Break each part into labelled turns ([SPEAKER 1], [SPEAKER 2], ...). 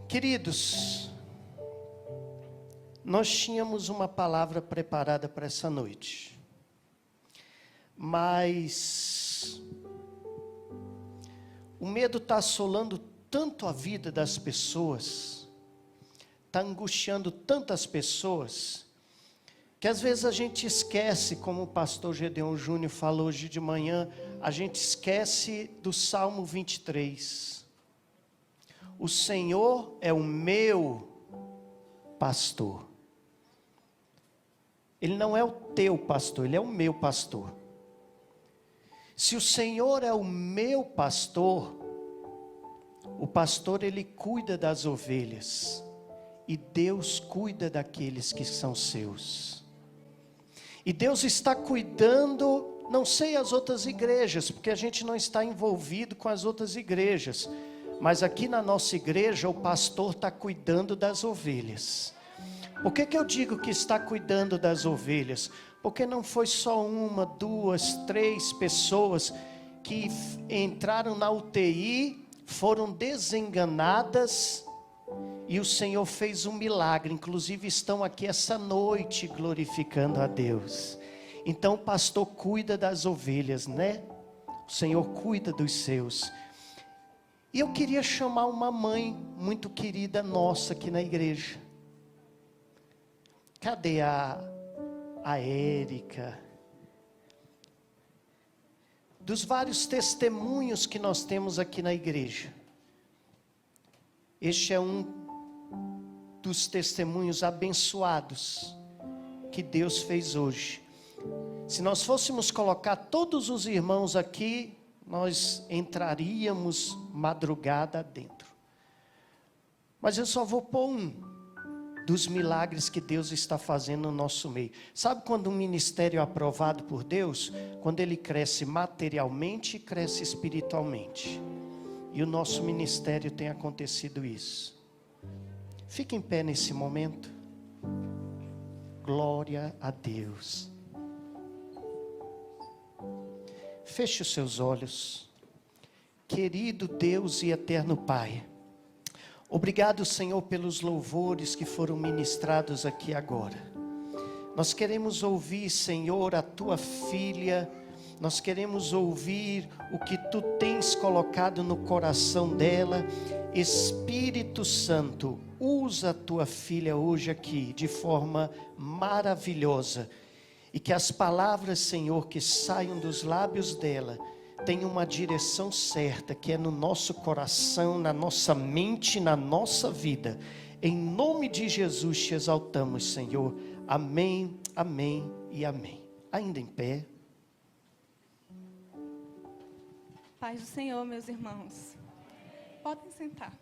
[SPEAKER 1] Queridos, nós tínhamos uma palavra preparada para essa noite, mas o medo está assolando tanto a vida das pessoas, está angustiando tantas pessoas, que às vezes a gente esquece, como o pastor Gedeon Júnior falou hoje de manhã, a gente esquece do Salmo 23. O Senhor é o meu pastor. Ele não é o teu pastor, Ele é o meu pastor. Se o Senhor é o meu pastor, o pastor ele cuida das ovelhas. E Deus cuida daqueles que são seus. E Deus está cuidando, não sei as outras igrejas, porque a gente não está envolvido com as outras igrejas. Mas aqui na nossa igreja o pastor está cuidando das ovelhas. Por que eu digo que está cuidando das ovelhas? Porque não foi só uma, duas, três pessoas que entraram na UTI, foram desenganadas e o Senhor fez um milagre. Inclusive estão aqui essa noite glorificando a Deus. Então o pastor cuida das ovelhas, né? O Senhor cuida dos seus. E eu queria chamar uma mãe muito querida nossa aqui na igreja. Cadê a Érica? Dos vários testemunhos que nós temos aqui na igreja, este é um dos testemunhos abençoados que Deus fez hoje. Se nós fôssemos colocar todos os irmãos aqui, nós entraríamos madrugada dentro. Mas eu só vou pôr um dos milagres que Deus está fazendo no nosso meio. Sabe quando um ministério é aprovado por Deus? Quando ele cresce materialmente e cresce espiritualmente. E o nosso ministério tem acontecido isso. Fique em pé nesse momento. Glória a Deus. Feche os seus olhos. Querido Deus e eterno Pai, obrigado, Senhor, pelos louvores que foram ministrados aqui agora. Nós queremos ouvir, Senhor, a Tua filha. Nós queremos ouvir o que Tu tens colocado no coração dela. Espírito Santo, usa a Tua filha hoje aqui de forma maravilhosa. E que as palavras, Senhor, que saiam dos lábios dela tenham uma direção certa, que é no nosso coração, na nossa mente, na nossa vida. Em nome de Jesus te exaltamos, Senhor. Amém, amém e amém. Ainda em pé.
[SPEAKER 2] Paz do Senhor, meus irmãos. Podem sentar.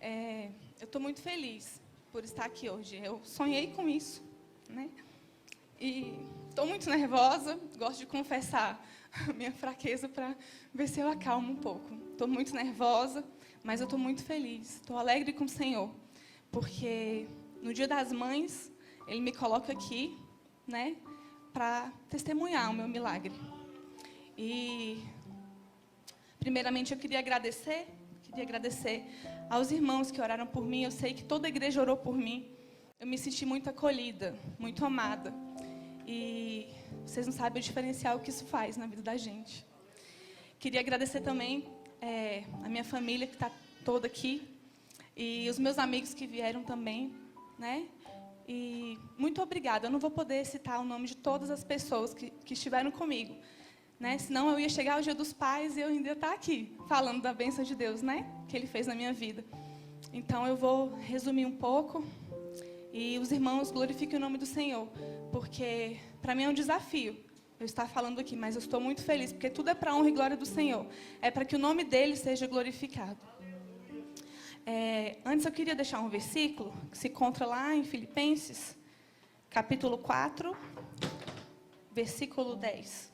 [SPEAKER 2] Eu estou muito feliz por estar aqui hoje. Eu sonhei com isso, né? E estou muito nervosa. Gosto de confessar a minha fraqueza para ver se eu acalmo um pouco. Estou muito nervosa, mas eu estou muito feliz. Estou alegre com o Senhor, porque no Dia das Mães Ele me coloca aqui, né, para testemunhar o meu milagre. E primeiramente eu queria agradecer aos irmãos que oraram por mim. Eu sei que toda a igreja orou por mim. Eu me senti muito acolhida, muito amada. E vocês não sabem o diferencial que isso faz na vida da gente. Queria agradecer também a minha família que está toda aqui. E os meus amigos que vieram também, né? E muito obrigada. Eu não vou poder citar o nome de todas as pessoas que estiveram comigo, né? Senão eu ia chegar ao Dia dos Pais e eu ainda ia estar aqui, falando da bênção de Deus, né? Que Ele fez na minha vida. Então eu vou resumir um pouco. E os irmãos glorifiquem o nome do Senhor, porque para mim é um desafio eu estar falando aqui, mas eu estou muito feliz, porque tudo é para a honra e glória do Senhor. É para que o nome dEle seja glorificado. Antes eu queria deixar um versículo que se encontra lá em Filipenses, capítulo 4, versículo 10.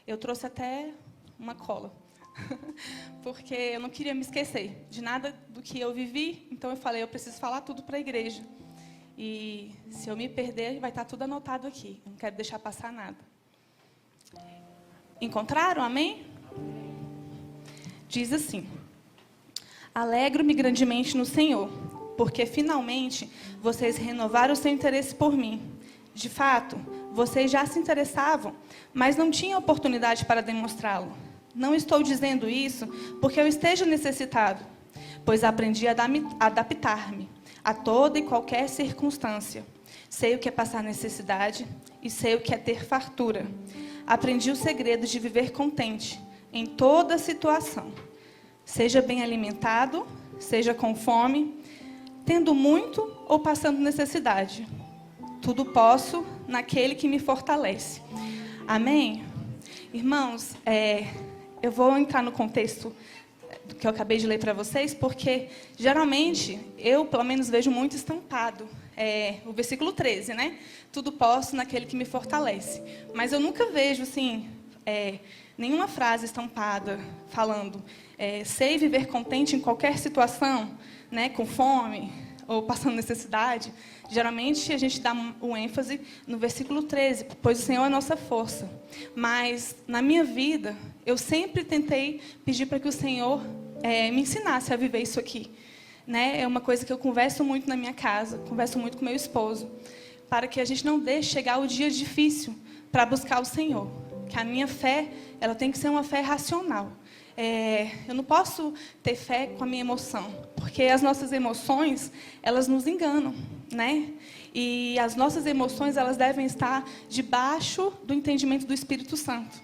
[SPEAKER 2] Eu trouxe até uma cola, porque eu não queria me esquecer de nada do que eu vivi. Então eu falei, eu preciso falar tudo para a igreja. E se eu me perder, vai estar tudo anotado aqui. Eu não quero deixar passar nada. Encontraram? Amém? Diz assim: Alegro-me grandemente no Senhor, porque finalmente vocês renovaram o seu interesse por mim. De fato, vocês já se interessavam, mas não tinham oportunidade para demonstrá-lo. Não estou dizendo isso porque eu esteja necessitado, pois aprendi a adaptar-me a toda e qualquer circunstância. Sei o que é passar necessidade e sei o que é ter fartura. Aprendi o segredo de viver contente em toda situação. Seja bem alimentado, seja com fome, tendo muito ou passando necessidade. Tudo posso naquele que me fortalece. Amém? Irmãos, eu vou entrar no contexto do que eu acabei de ler para vocês, porque, geralmente, eu, pelo menos, vejo muito estampado. O versículo 13, né? Tudo posso naquele que me fortalece. Mas eu nunca vejo, assim, nenhuma frase estampada falando sei viver contente em qualquer situação, né? Com fome ou passando necessidade. Geralmente, a gente dá o ênfase no versículo 13, pois o Senhor é a nossa força. Mas, na minha vida, eu sempre tentei pedir para que o Senhor me ensinasse a viver isso aqui. Né? É uma coisa que eu converso muito na minha casa, converso muito com meu esposo, para que a gente não deixe chegar o dia difícil para buscar o Senhor. Que a minha fé, ela tem que ser uma fé racional. Eu não posso ter fé com a minha emoção, porque as nossas emoções, elas nos enganam, né? E as nossas emoções, elas devem estar debaixo do entendimento do Espírito Santo.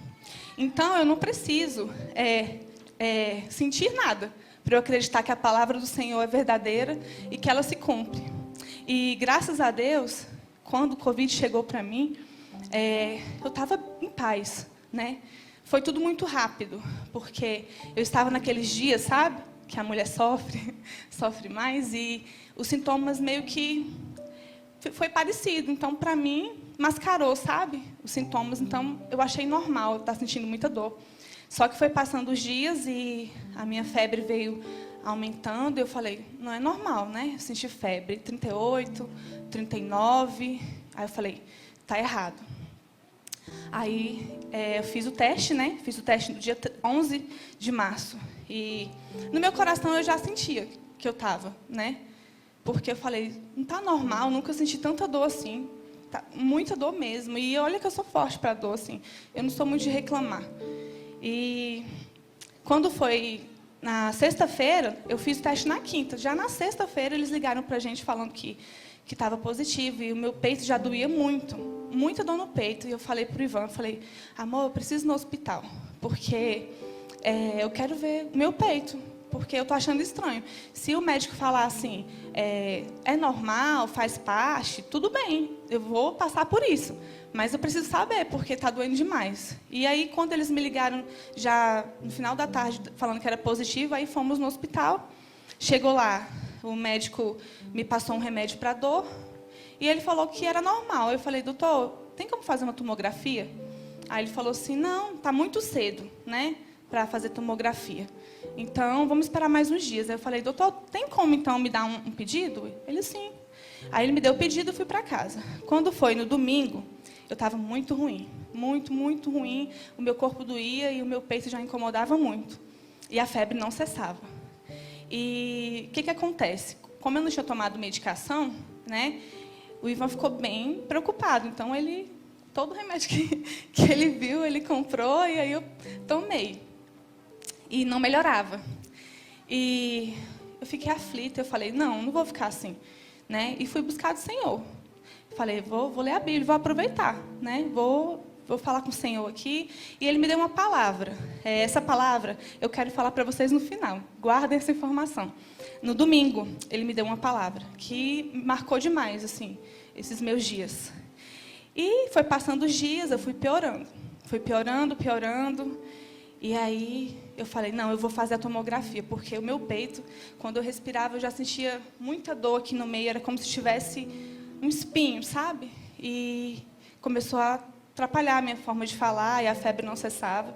[SPEAKER 2] Então, eu não preciso sentir nada para eu acreditar que a palavra do Senhor é verdadeira e que ela se cumpre. E, graças a Deus, quando o Covid chegou para mim, eu estava em paz, né? Foi tudo muito rápido, porque eu estava naqueles dias, sabe? Que a mulher sofre mais, e os sintomas meio que foi parecido. Então, para mim, mascarou, sabe? Os sintomas. Então, eu achei normal, eu estava sentindo muita dor. Só que foi passando os dias e a minha febre veio aumentando. E eu falei, não é normal, né? Eu senti febre, 38, 39. Aí eu falei, tá errado. Aí eu fiz o teste, né? Fiz o teste no dia 11 de março. E no meu coração eu já sentia que eu estava, né? Porque eu falei, não está normal, nunca senti tanta dor assim. Tá, muita dor mesmo. E olha que eu sou forte para dor, assim. Eu não sou muito de reclamar. E quando foi na sexta-feira, eu fiz o teste na quinta. Já na sexta-feira, eles ligaram para a gente falando que estava positivo. E o meu peito já doía muito. Muita dor no peito. E eu falei para o Ivan, amor, eu preciso ir no hospital. Porque eu quero ver o meu peito. Porque eu estou achando estranho. Se o médico falar assim, é normal, faz parte, tudo bem. Eu vou passar por isso. Mas eu preciso saber, porque está doendo demais. E aí, quando eles me ligaram, já no final da tarde, falando que era positivo, aí fomos no hospital. Chegou lá, o médico me passou um remédio para dor, e ele falou que era normal. Eu falei, doutor, tem como fazer uma tomografia? Aí ele falou assim, não, está muito cedo, né, para fazer tomografia. Então, vamos esperar mais uns dias. Aí eu falei, doutor, tem como, então, me dar um pedido? Ele, sim. Aí ele me deu o pedido e fui para casa. Quando foi no domingo, eu estava muito ruim. Muito, muito ruim. O meu corpo doía e o meu peito já incomodava muito. E a febre não cessava. E o que acontece? Como eu não tinha tomado medicação, né, o Ivan ficou bem preocupado. Então, todo remédio que ele viu, ele comprou e aí eu tomei. E não melhorava. E eu fiquei aflita. Eu falei, não vou ficar assim. Né? E fui buscar do Senhor. Falei, vou ler a Bíblia, vou aproveitar. Né? Vou falar com o Senhor aqui. E Ele me deu uma palavra. Essa palavra eu quero falar para vocês no final. Guardem essa informação. No domingo, Ele me deu uma palavra que marcou demais assim, esses meus dias. E foi passando os dias, eu fui piorando. Fui piorando. E aí eu falei, não, eu vou fazer a tomografia, porque o meu peito, quando eu respirava, eu já sentia muita dor aqui no meio, era como se tivesse um espinho, sabe? E começou a atrapalhar a minha forma de falar, e a febre não cessava.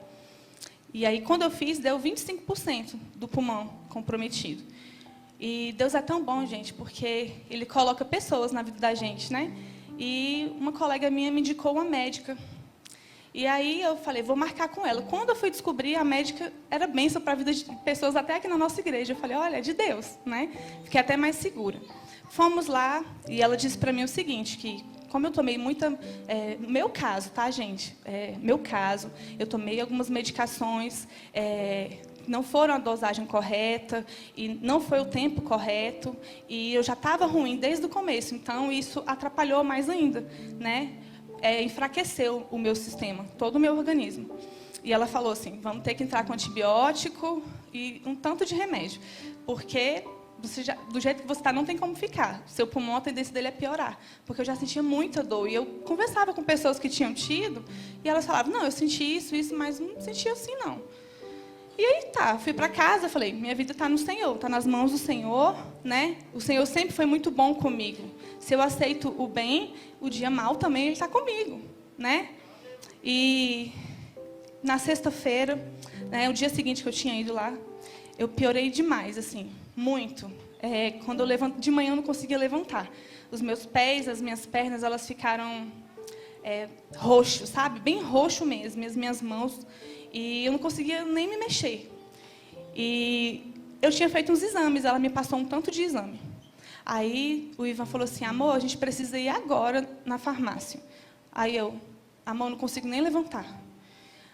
[SPEAKER 2] E aí, quando eu fiz, deu 25% do pulmão comprometido. E Deus é tão bom, gente, porque Ele coloca pessoas na vida da gente, né? E uma colega minha me indicou uma médica. E aí eu falei, vou marcar com ela. Quando eu fui descobrir, a médica era bênção para a vida de pessoas até aqui na nossa igreja. Eu falei, olha, é de Deus, né? Fiquei até mais segura. Fomos lá e ela disse para mim o seguinte, que como eu tomei muita... meu caso, tá, gente? Meu caso, eu tomei algumas medicações, não foram a dosagem correta, e não foi o tempo correto, e eu já estava ruim desde o começo, então isso atrapalhou mais ainda, né? Enfraqueceu o meu sistema, todo o meu organismo. E ela falou assim, vamos ter que entrar com antibiótico e um tanto de remédio, porque do jeito que você está, não tem como ficar. Seu pulmão, a tendência dele é piorar, porque eu já sentia muita dor. E eu conversava com pessoas que tinham tido, e elas falavam, não, eu senti isso, mas não sentia assim, não. E aí, tá, fui para casa, falei, minha vida está no Senhor, está nas mãos do Senhor, né? O Senhor sempre foi muito bom comigo. Se eu aceito o bem, o dia mal também Ele está comigo, né? E na sexta-feira, né, o dia seguinte que eu tinha ido lá, eu piorei demais, assim, muito. Quando eu levanto, de manhã eu não conseguia levantar. Os meus pés, as minhas pernas, elas ficaram roxos, sabe? Bem roxo mesmo, as minhas mãos. E eu não conseguia nem me mexer. E eu tinha feito uns exames, ela me passou um tanto de exame. Aí o Ivan falou assim, amor, a gente precisa ir agora na farmácia. Aí eu, amor, não consigo nem levantar.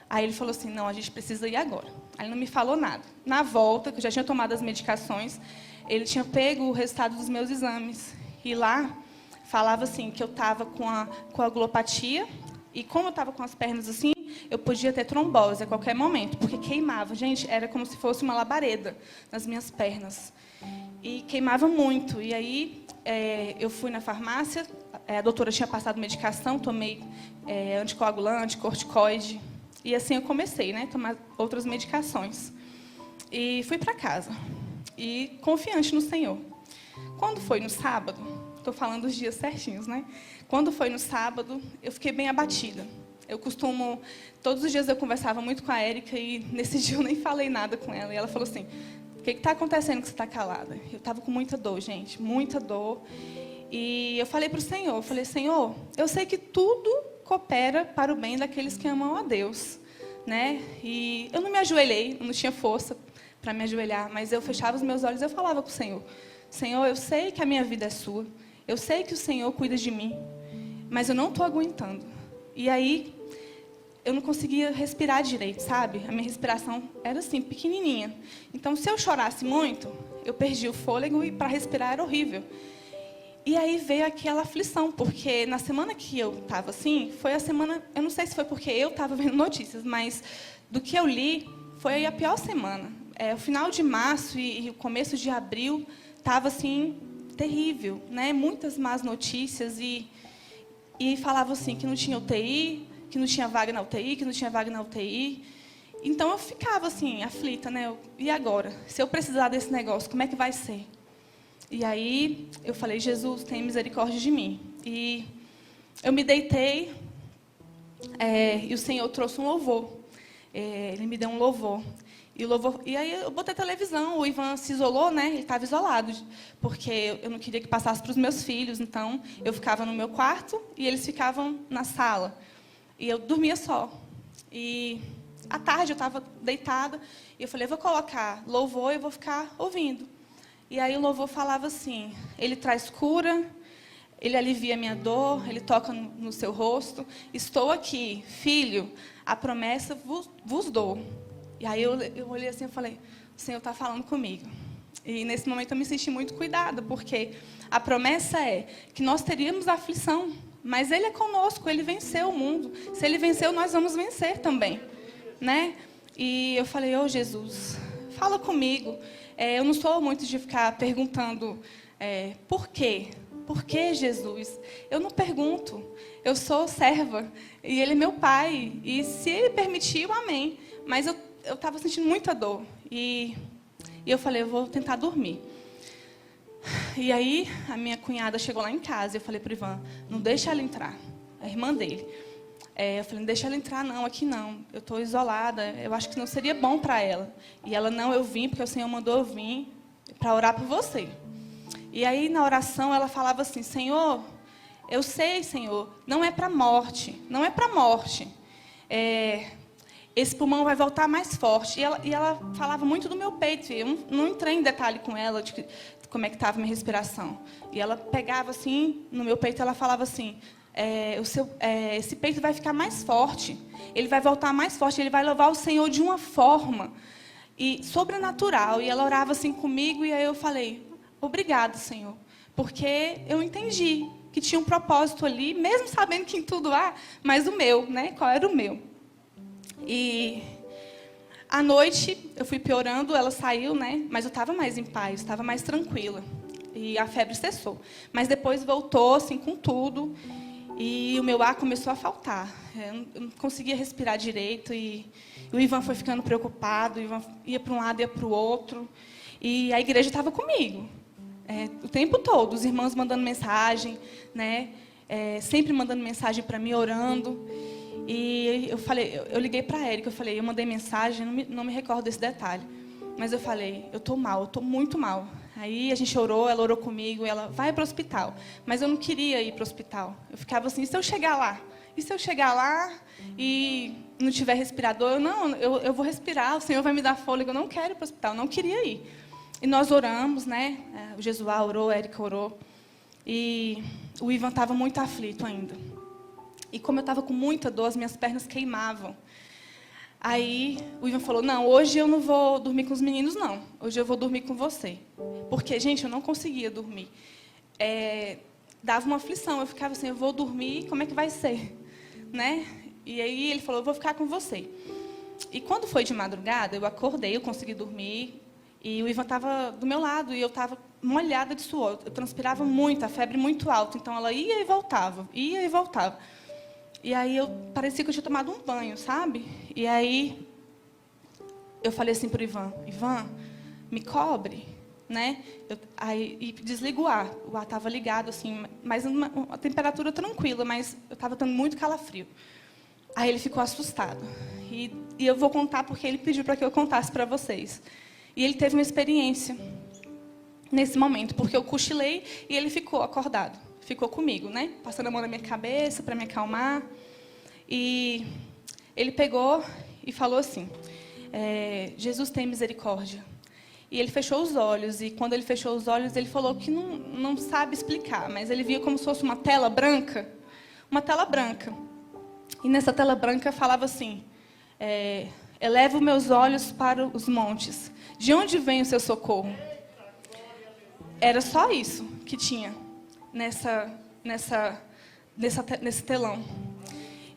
[SPEAKER 2] Aí ele falou assim, não, a gente precisa ir agora. Aí ele não me falou nada. Na volta, que eu já tinha tomado as medicações, ele tinha pego o resultado dos meus exames. E lá falava assim, que eu estava com a coagulopatia, e como eu estava com as pernas assim, eu podia ter trombose a qualquer momento, porque queimava. Gente, era como se fosse uma labareda nas minhas pernas. E queimava muito. E aí, eu fui na farmácia, a doutora tinha passado medicação, tomei anticoagulante, corticoide. E assim eu comecei, né, a tomar outras medicações. E fui para casa. E confiante no Senhor. Quando foi no sábado, estou falando os dias certinhos, né? Quando foi no sábado, eu fiquei bem abatida. Eu costumo... Todos os dias eu conversava muito com a Érica e nesse dia eu nem falei nada com ela. E ela falou assim, o que está acontecendo que você está calada? Eu estava com muita dor, gente, muita dor. E eu falei para o Senhor, eu falei, Senhor, eu sei que tudo coopera para o bem daqueles que amam a Deus, né? E eu não me ajoelhei, eu não tinha força para me ajoelhar, mas eu fechava os meus olhos e eu falava com o Senhor, Senhor, eu sei que a minha vida é sua, eu sei que o Senhor cuida de mim, mas eu não estou aguentando. E aí, eu não conseguia respirar direito, sabe? A minha respiração era assim, pequenininha. Então, se eu chorasse muito, eu perdia o fôlego e para respirar era horrível. E aí veio aquela aflição, porque na semana que eu estava assim, foi a semana... Eu não sei se foi porque eu estava vendo notícias, mas do que eu li, foi a pior semana. O final de março e o começo de abril estava assim, terrível, né? Muitas más notícias e falavam assim, que não tinha UTI, que não tinha vaga na UTI, que não tinha vaga na UTI. Então, eu ficava assim, aflita, né? E agora? Se eu precisar desse negócio, como é que vai ser? E aí, eu falei, Jesus, tenha misericórdia de mim. E eu me deitei, e o Senhor trouxe um louvor. Ele me deu um louvor. E aí, eu botei a televisão, o Ivan se isolou, né? Ele estava isolado, porque eu não queria que passasse para os meus filhos. Então, eu ficava no meu quarto e eles ficavam na sala. E eu dormia só. E à tarde eu estava deitada e eu falei, vou colocar louvor e vou ficar ouvindo. E aí o louvor falava assim, ele traz cura, ele alivia a minha dor, ele toca no seu rosto. Estou aqui, filho, a promessa vos dou. E aí eu olhei assim e falei, o Senhor está falando comigo. E nesse momento eu me senti muito cuidada, porque a promessa é que nós teríamos aflição, mas Ele é conosco, Ele venceu o mundo. Se Ele venceu, nós vamos vencer também, né? E eu falei, ô Jesus, fala comigo. Eu não sou muito de ficar perguntando por quê? Por que Jesus? Eu não pergunto. Eu sou serva e Ele é meu Pai. E se Ele permitiu, amém. Mas eu estava sentindo muita dor. E eu falei, eu vou tentar dormir. E aí, a minha cunhada chegou lá em casa e eu falei para o Ivan, não deixa ela entrar. A irmã dele. Eu falei, não deixa ela entrar, não, aqui não. Eu estou isolada, eu acho que não seria bom para ela. E ela, não, eu vim, porque o Senhor mandou eu vir para orar por você. E aí, na oração, ela falava assim, Senhor, eu sei, Senhor, não é para morte, não é para morte. esse pulmão vai voltar mais forte. E ela falava muito do meu peito. Eu não entrei em detalhe com ela de como é que estava a minha respiração. E ela pegava assim, no meu peito, ela falava assim, esse peito vai ficar mais forte. Ele vai voltar mais forte. Ele vai louvar o Senhor de uma forma sobrenatural. E ela orava assim comigo. E aí eu falei, obrigado, Senhor. Porque eu entendi que tinha um propósito ali, mesmo sabendo que em tudo há, mas o meu, né? Qual era o meu? E à noite eu fui piorando, ela saiu, né? Mas eu estava mais em paz, estava mais tranquila. E a febre cessou. Mas depois voltou, assim, com tudo. E o meu ar começou a faltar. Eu não conseguia respirar direito. E o Ivan foi ficando preocupado. O Ivan ia para um lado, ia para o outro. E a igreja estava comigo. O tempo todo. Os irmãos mandando mensagem, né? Sempre mandando mensagem para mim, orando. E eu liguei para a Érica, eu mandei mensagem, não me recordo desse detalhe. Mas eu falei, eu estou mal, eu estou muito mal. Aí a gente orou, ela orou comigo, ela vai para o hospital. Mas eu não queria ir para o hospital. Eu ficava assim, e se eu chegar lá? E se eu chegar lá e não tiver respirador? Eu vou respirar, o Senhor vai me dar fôlego, eu não quero ir para o hospital, não queria ir. E nós oramos, né? O Jesuá orou, a Érica orou. E o Ivan estava muito aflito ainda. E como eu estava com muita dor, as minhas pernas queimavam. Aí o Ivan falou, não, hoje eu não vou dormir com os meninos, não. Hoje eu vou dormir com você. Porque, gente, eu não conseguia dormir. Dava uma aflição, eu ficava assim, eu vou dormir, como é que vai ser? Né? E aí ele falou, eu vou ficar com você. E quando foi de madrugada, eu acordei, eu consegui dormir. E o Ivan estava do meu lado, e eu estava molhada de suor. Eu transpirava muito, a febre muito alta. Então ela ia e voltava, ia e voltava. E aí parecia que eu tinha tomado um banho, sabe? E aí eu falei assim para o Ivan, me cobre, né? E desliga o ar. O ar estava ligado, assim, mas uma temperatura tranquila, mas eu estava tendo muito calafrio. Aí ele ficou assustado. E eu vou contar porque ele pediu para que eu contasse para vocês. E ele teve uma experiência nesse momento, porque eu cochilei e ele ficou acordado. Ficou comigo, né? Passando a mão na minha cabeça para me acalmar. E ele pegou e falou assim, Jesus tem misericórdia. E ele fechou os olhos. E quando ele fechou os olhos, ele falou que não sabe explicar, mas ele via como se fosse uma tela branca. Uma tela branca. E nessa tela branca falava assim, elevo meus olhos para os montes. De onde vem o seu socorro? Era só isso que tinha nesse telão.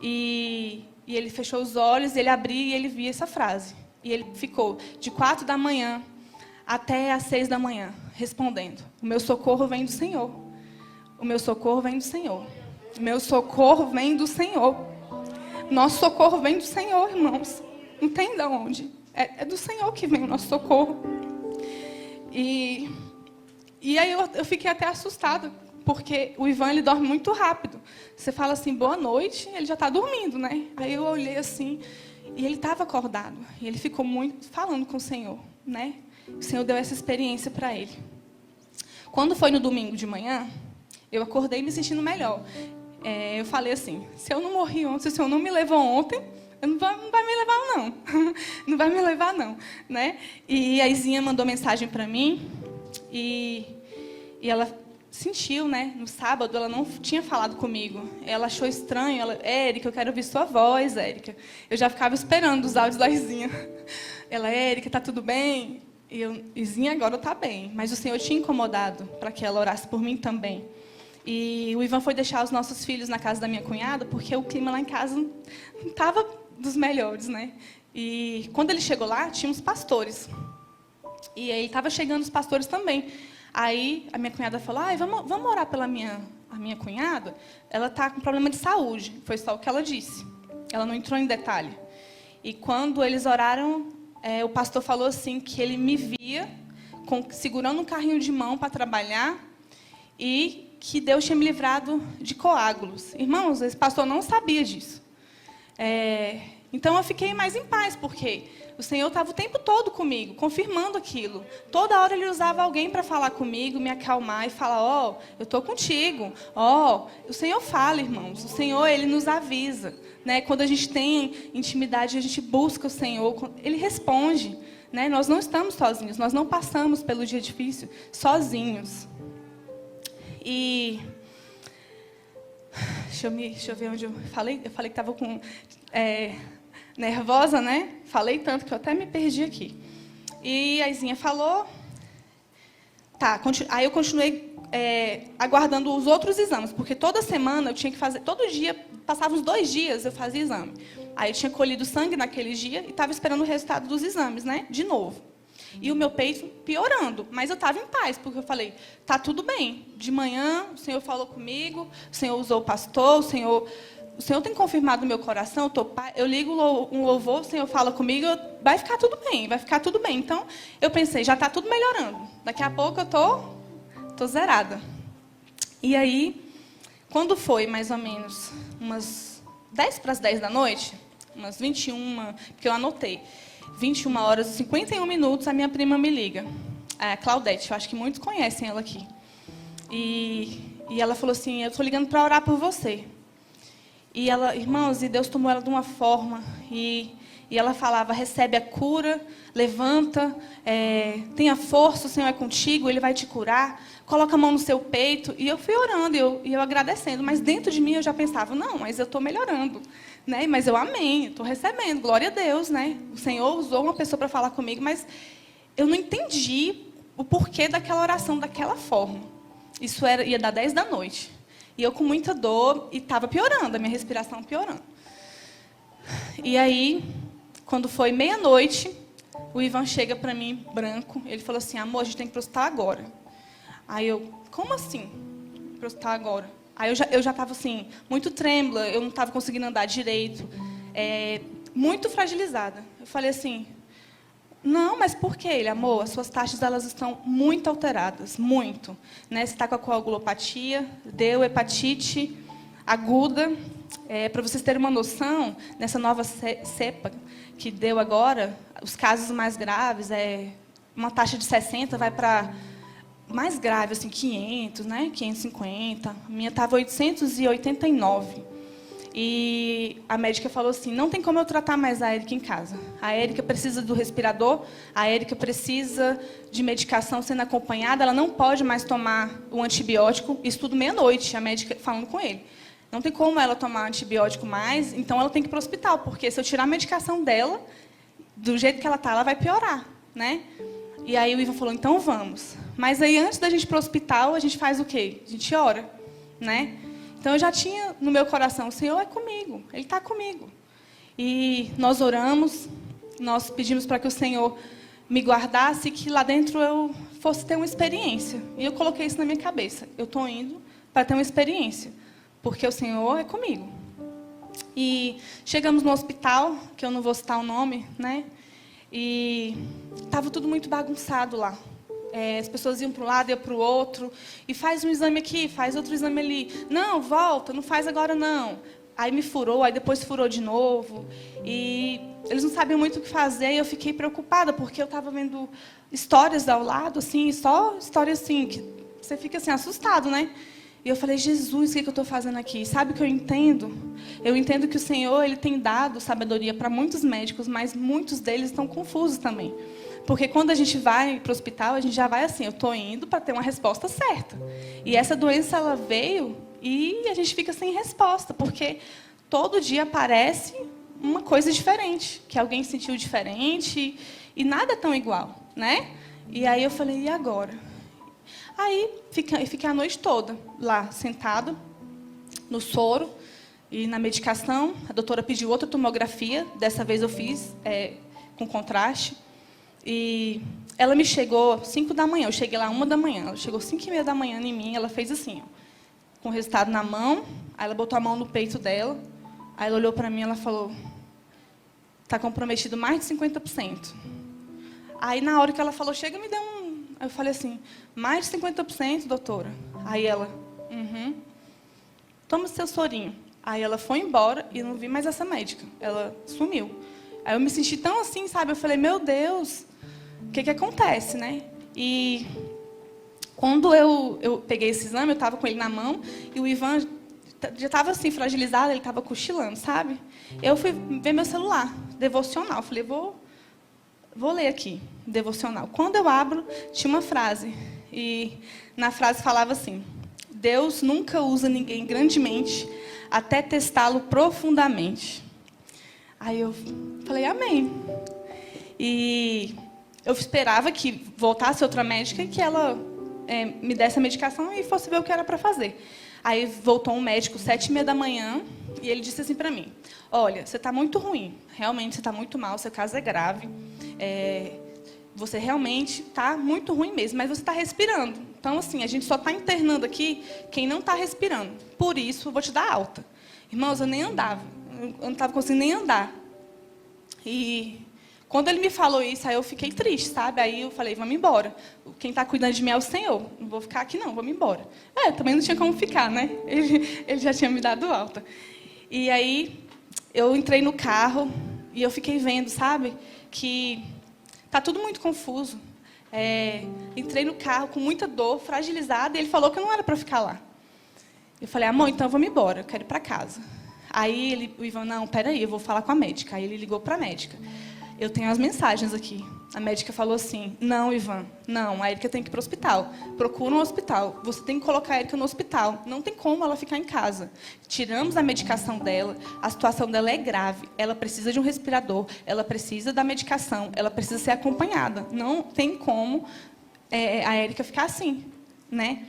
[SPEAKER 2] E ele fechou os olhos, ele abria e ele via essa frase. E ele ficou de 4 da manhã até às 6 da manhã, respondendo, o meu socorro vem do Senhor. O meu socorro vem do Senhor. O meu socorro vem do Senhor. Nosso socorro vem do Senhor, irmãos. Não tem de onde. É do Senhor que vem o nosso socorro. E aí eu fiquei até assustada, porque o Ivan, ele dorme muito rápido. Você fala assim, boa noite, ele já está dormindo, né? Aí eu olhei assim, e ele estava acordado. E ele ficou muito falando com o Senhor, né? O Senhor deu essa experiência para ele. Quando foi no domingo de manhã, eu acordei me sentindo melhor. Eu falei assim, se eu não morri ontem, se o Senhor não me levou ontem, não vai me levar, não. Não vai me levar, não. Né? E a Izinha mandou mensagem para mim, e ela sentiu, né? No sábado, ela não tinha falado comigo. Ela achou estranho. Érica, eu quero ouvir sua voz, Érica. Eu já ficava esperando os áudios da Izinha. Ela, Érica, tá tudo bem? E eu, Izinha, agora tá bem. Mas o Senhor tinha incomodado para que ela orasse por mim também. E o Ivan foi deixar os nossos filhos na casa da minha cunhada, porque o clima lá em casa não estava dos melhores, né? E quando ele chegou lá, tinha uns pastores. E aí estava chegando os pastores também. Aí a minha cunhada falou, vamos orar pela a minha cunhada? Ela está com problema de saúde. Foi só o que ela disse. Ela não entrou em detalhe. E quando eles oraram, o pastor falou assim, que ele me via segurando um carrinho de mão para trabalhar e que Deus tinha me livrado de coágulos. Irmãos, esse pastor não sabia disso. Então, eu fiquei mais em paz, porque o Senhor estava o tempo todo comigo, confirmando aquilo. Toda hora Ele usava alguém para falar comigo, me acalmar e falar, ó, eu estou contigo. Ó, o Senhor fala, irmãos. O Senhor, Ele nos avisa. Né? Quando a gente tem intimidade, a gente busca o Senhor, Ele responde. Né? Nós não estamos sozinhos, nós não passamos pelo dia difícil sozinhos. E... Deixa eu ver onde eu falei. Eu falei que estava com... nervosa, né? Falei tanto que eu até me perdi aqui. E a Izinha falou... Tá, aí eu continuei aguardando os outros exames, porque toda semana eu tinha que fazer... Todo dia, passava uns 2 dias, eu fazia exame. Aí eu tinha colhido sangue naquele dia e estava esperando o resultado dos exames, né? De novo. E o meu peito piorando, mas eu estava em paz, porque eu falei, tá tudo bem. De manhã, o Senhor falou comigo, o Senhor usou o pastor, o Senhor tem confirmado no meu coração, eu ligo um louvor, o Senhor fala comigo, vai ficar tudo bem, vai ficar tudo bem. Então, eu pensei, já está tudo melhorando. Daqui a pouco eu tô zerada. E aí, quando foi mais ou menos umas 10 para as 10 da noite, umas 21, porque eu anotei, 21 horas e 51 minutos, a minha prima me liga, a Claudete, eu acho que muitos conhecem ela aqui. E ela falou assim, eu estou ligando para orar por você. E ela, irmãos, e Deus tomou ela de uma forma, e ela falava, recebe a cura, levanta, tenha força, o Senhor é contigo, Ele vai te curar, coloca a mão no seu peito. E eu fui orando, e eu agradecendo, mas dentro de mim eu já pensava, não, mas eu estou melhorando. Né? Mas eu amém, estou recebendo, glória a Deus. Né? O Senhor usou uma pessoa para falar comigo, mas eu não entendi o porquê daquela oração daquela forma. Isso ia dar 10 da noite. E eu com muita dor, e estava piorando, a minha respiração piorando. E aí, quando foi meia-noite, o Ivan chega para mim, branco, ele falou assim, amor, a gente tem que ir para o hospital agora. Aí eu, como assim, para o hospital agora? Aí eu já estava assim, muito trêmula, eu não estava conseguindo andar direito, muito fragilizada. Eu falei assim, não, mas por quê? Ele, amor, as suas taxas elas estão muito alteradas, muito. Né? Você está com a coagulopatia, deu hepatite aguda. Para vocês terem uma noção, nessa nova cepa que deu agora, os casos mais graves, uma taxa de 60 vai para... mais grave, assim, 500, né? 550. A minha estava 889. E a médica falou assim, não tem como eu tratar mais a Érica em casa. A Érica precisa do respirador, a Érica precisa de medicação sendo acompanhada, ela não pode mais tomar o antibiótico. Isso tudo meia-noite, a médica falando com ele. Não tem como ela tomar antibiótico mais, então ela tem que ir para o hospital, porque se eu tirar a medicação dela, do jeito que ela está, ela vai piorar, né? E aí o Ivan falou, então vamos. Mas aí, antes da gente ir para o hospital, a gente faz o quê? A gente ora, né? Então, eu já tinha no meu coração, o Senhor é comigo, Ele está comigo. E nós oramos, nós pedimos para que o Senhor me guardasse, que lá dentro eu fosse ter uma experiência. E eu coloquei isso na minha cabeça. Eu estou indo para ter uma experiência, porque o Senhor é comigo. E chegamos no hospital, que eu não vou citar o nome, né? E estava tudo muito bagunçado lá. As pessoas iam para um lado, iam para o outro. E faz um exame aqui, faz outro exame ali. Não, volta, não faz agora não. Aí me furou, aí depois furou de novo. E eles não sabiam muito o que fazer. E eu fiquei preocupada, porque eu estava vendo histórias ao lado, assim, só histórias assim, que você fica assim, assustado, né? E eu falei, Jesus, o que eu estou fazendo aqui? Sabe o que eu entendo? Eu entendo que o Senhor Ele tem dado sabedoria para muitos médicos, mas muitos deles estão confusos também. Porque quando a gente vai para o hospital, a gente já vai assim, eu estou indo para ter uma resposta certa. E essa doença, ela veio e a gente fica sem resposta, porque todo dia aparece uma coisa diferente, que alguém sentiu diferente, e nada é tão igual, né? E aí eu falei, e agora? Aí fiquei a noite toda lá, sentado, no soro e na medicação. A doutora pediu outra tomografia, dessa vez eu fiz com contraste. E ela me chegou 5 da manhã, eu cheguei lá 1 da manhã, ela chegou 5h30 da manhã em mim, ela fez assim, ó, com o resultado na mão, aí ela botou a mão no peito dela, aí ela olhou para mim e ela falou, está comprometido mais de 50%. Aí, na hora que ela falou, chega, me deu um... Eu falei assim, mais de 50%, doutora? Aí ela, toma o seu sorinho. Aí ela foi embora e eu não vi mais essa médica. Ela sumiu. Aí eu me senti tão assim, sabe? Eu falei, meu Deus, o que acontece, né? E quando eu peguei esse exame, eu estava com ele na mão, e o Ivan já estava assim, fragilizado, ele estava cochilando, sabe? Eu fui ver meu celular, devocional. Falei, vou ler aqui, devocional. Quando eu abro, tinha uma frase. E na frase falava assim, Deus nunca usa ninguém grandemente até testá-lo profundamente. Aí eu falei, amém. E eu esperava que voltasse outra médica e que ela me desse a medicação e fosse ver o que era para fazer. Aí voltou um médico, 7h30 da manhã, e ele disse assim para mim, olha, você está muito ruim, realmente você está muito mal, seu caso é grave, você realmente está muito ruim mesmo, mas você está respirando. Então, assim, a gente só está internando aqui quem não está respirando. Por isso, eu vou te dar alta. Irmãos, eu nem andava, eu não estava conseguindo nem andar. E quando ele me falou isso, aí eu fiquei triste, sabe? Aí eu falei, vamos embora. Quem está cuidando de mim é o Senhor. Não vou ficar aqui, não, vamos embora. Também não tinha como ficar, né? Ele já tinha me dado alta. E aí, eu entrei no carro e eu fiquei vendo, sabe? Que está tudo muito confuso. Entrei no carro com muita dor, fragilizada, e ele falou que não era para ficar lá. Eu falei, amor, então vamos embora, eu quero ir para casa. Aí o Ivan, não, peraí, eu vou falar com a médica. Aí ele ligou para a médica. Eu tenho as mensagens aqui. A médica falou assim, não, Ivan, não, a Érica tem que ir para o hospital. Procura um hospital. Você tem que colocar a Érica no hospital. Não tem como ela ficar em casa. Tiramos a medicação dela, a situação dela é grave. Ela precisa de um respirador, ela precisa da medicação, ela precisa ser acompanhada. Não tem como a Érica ficar assim, né?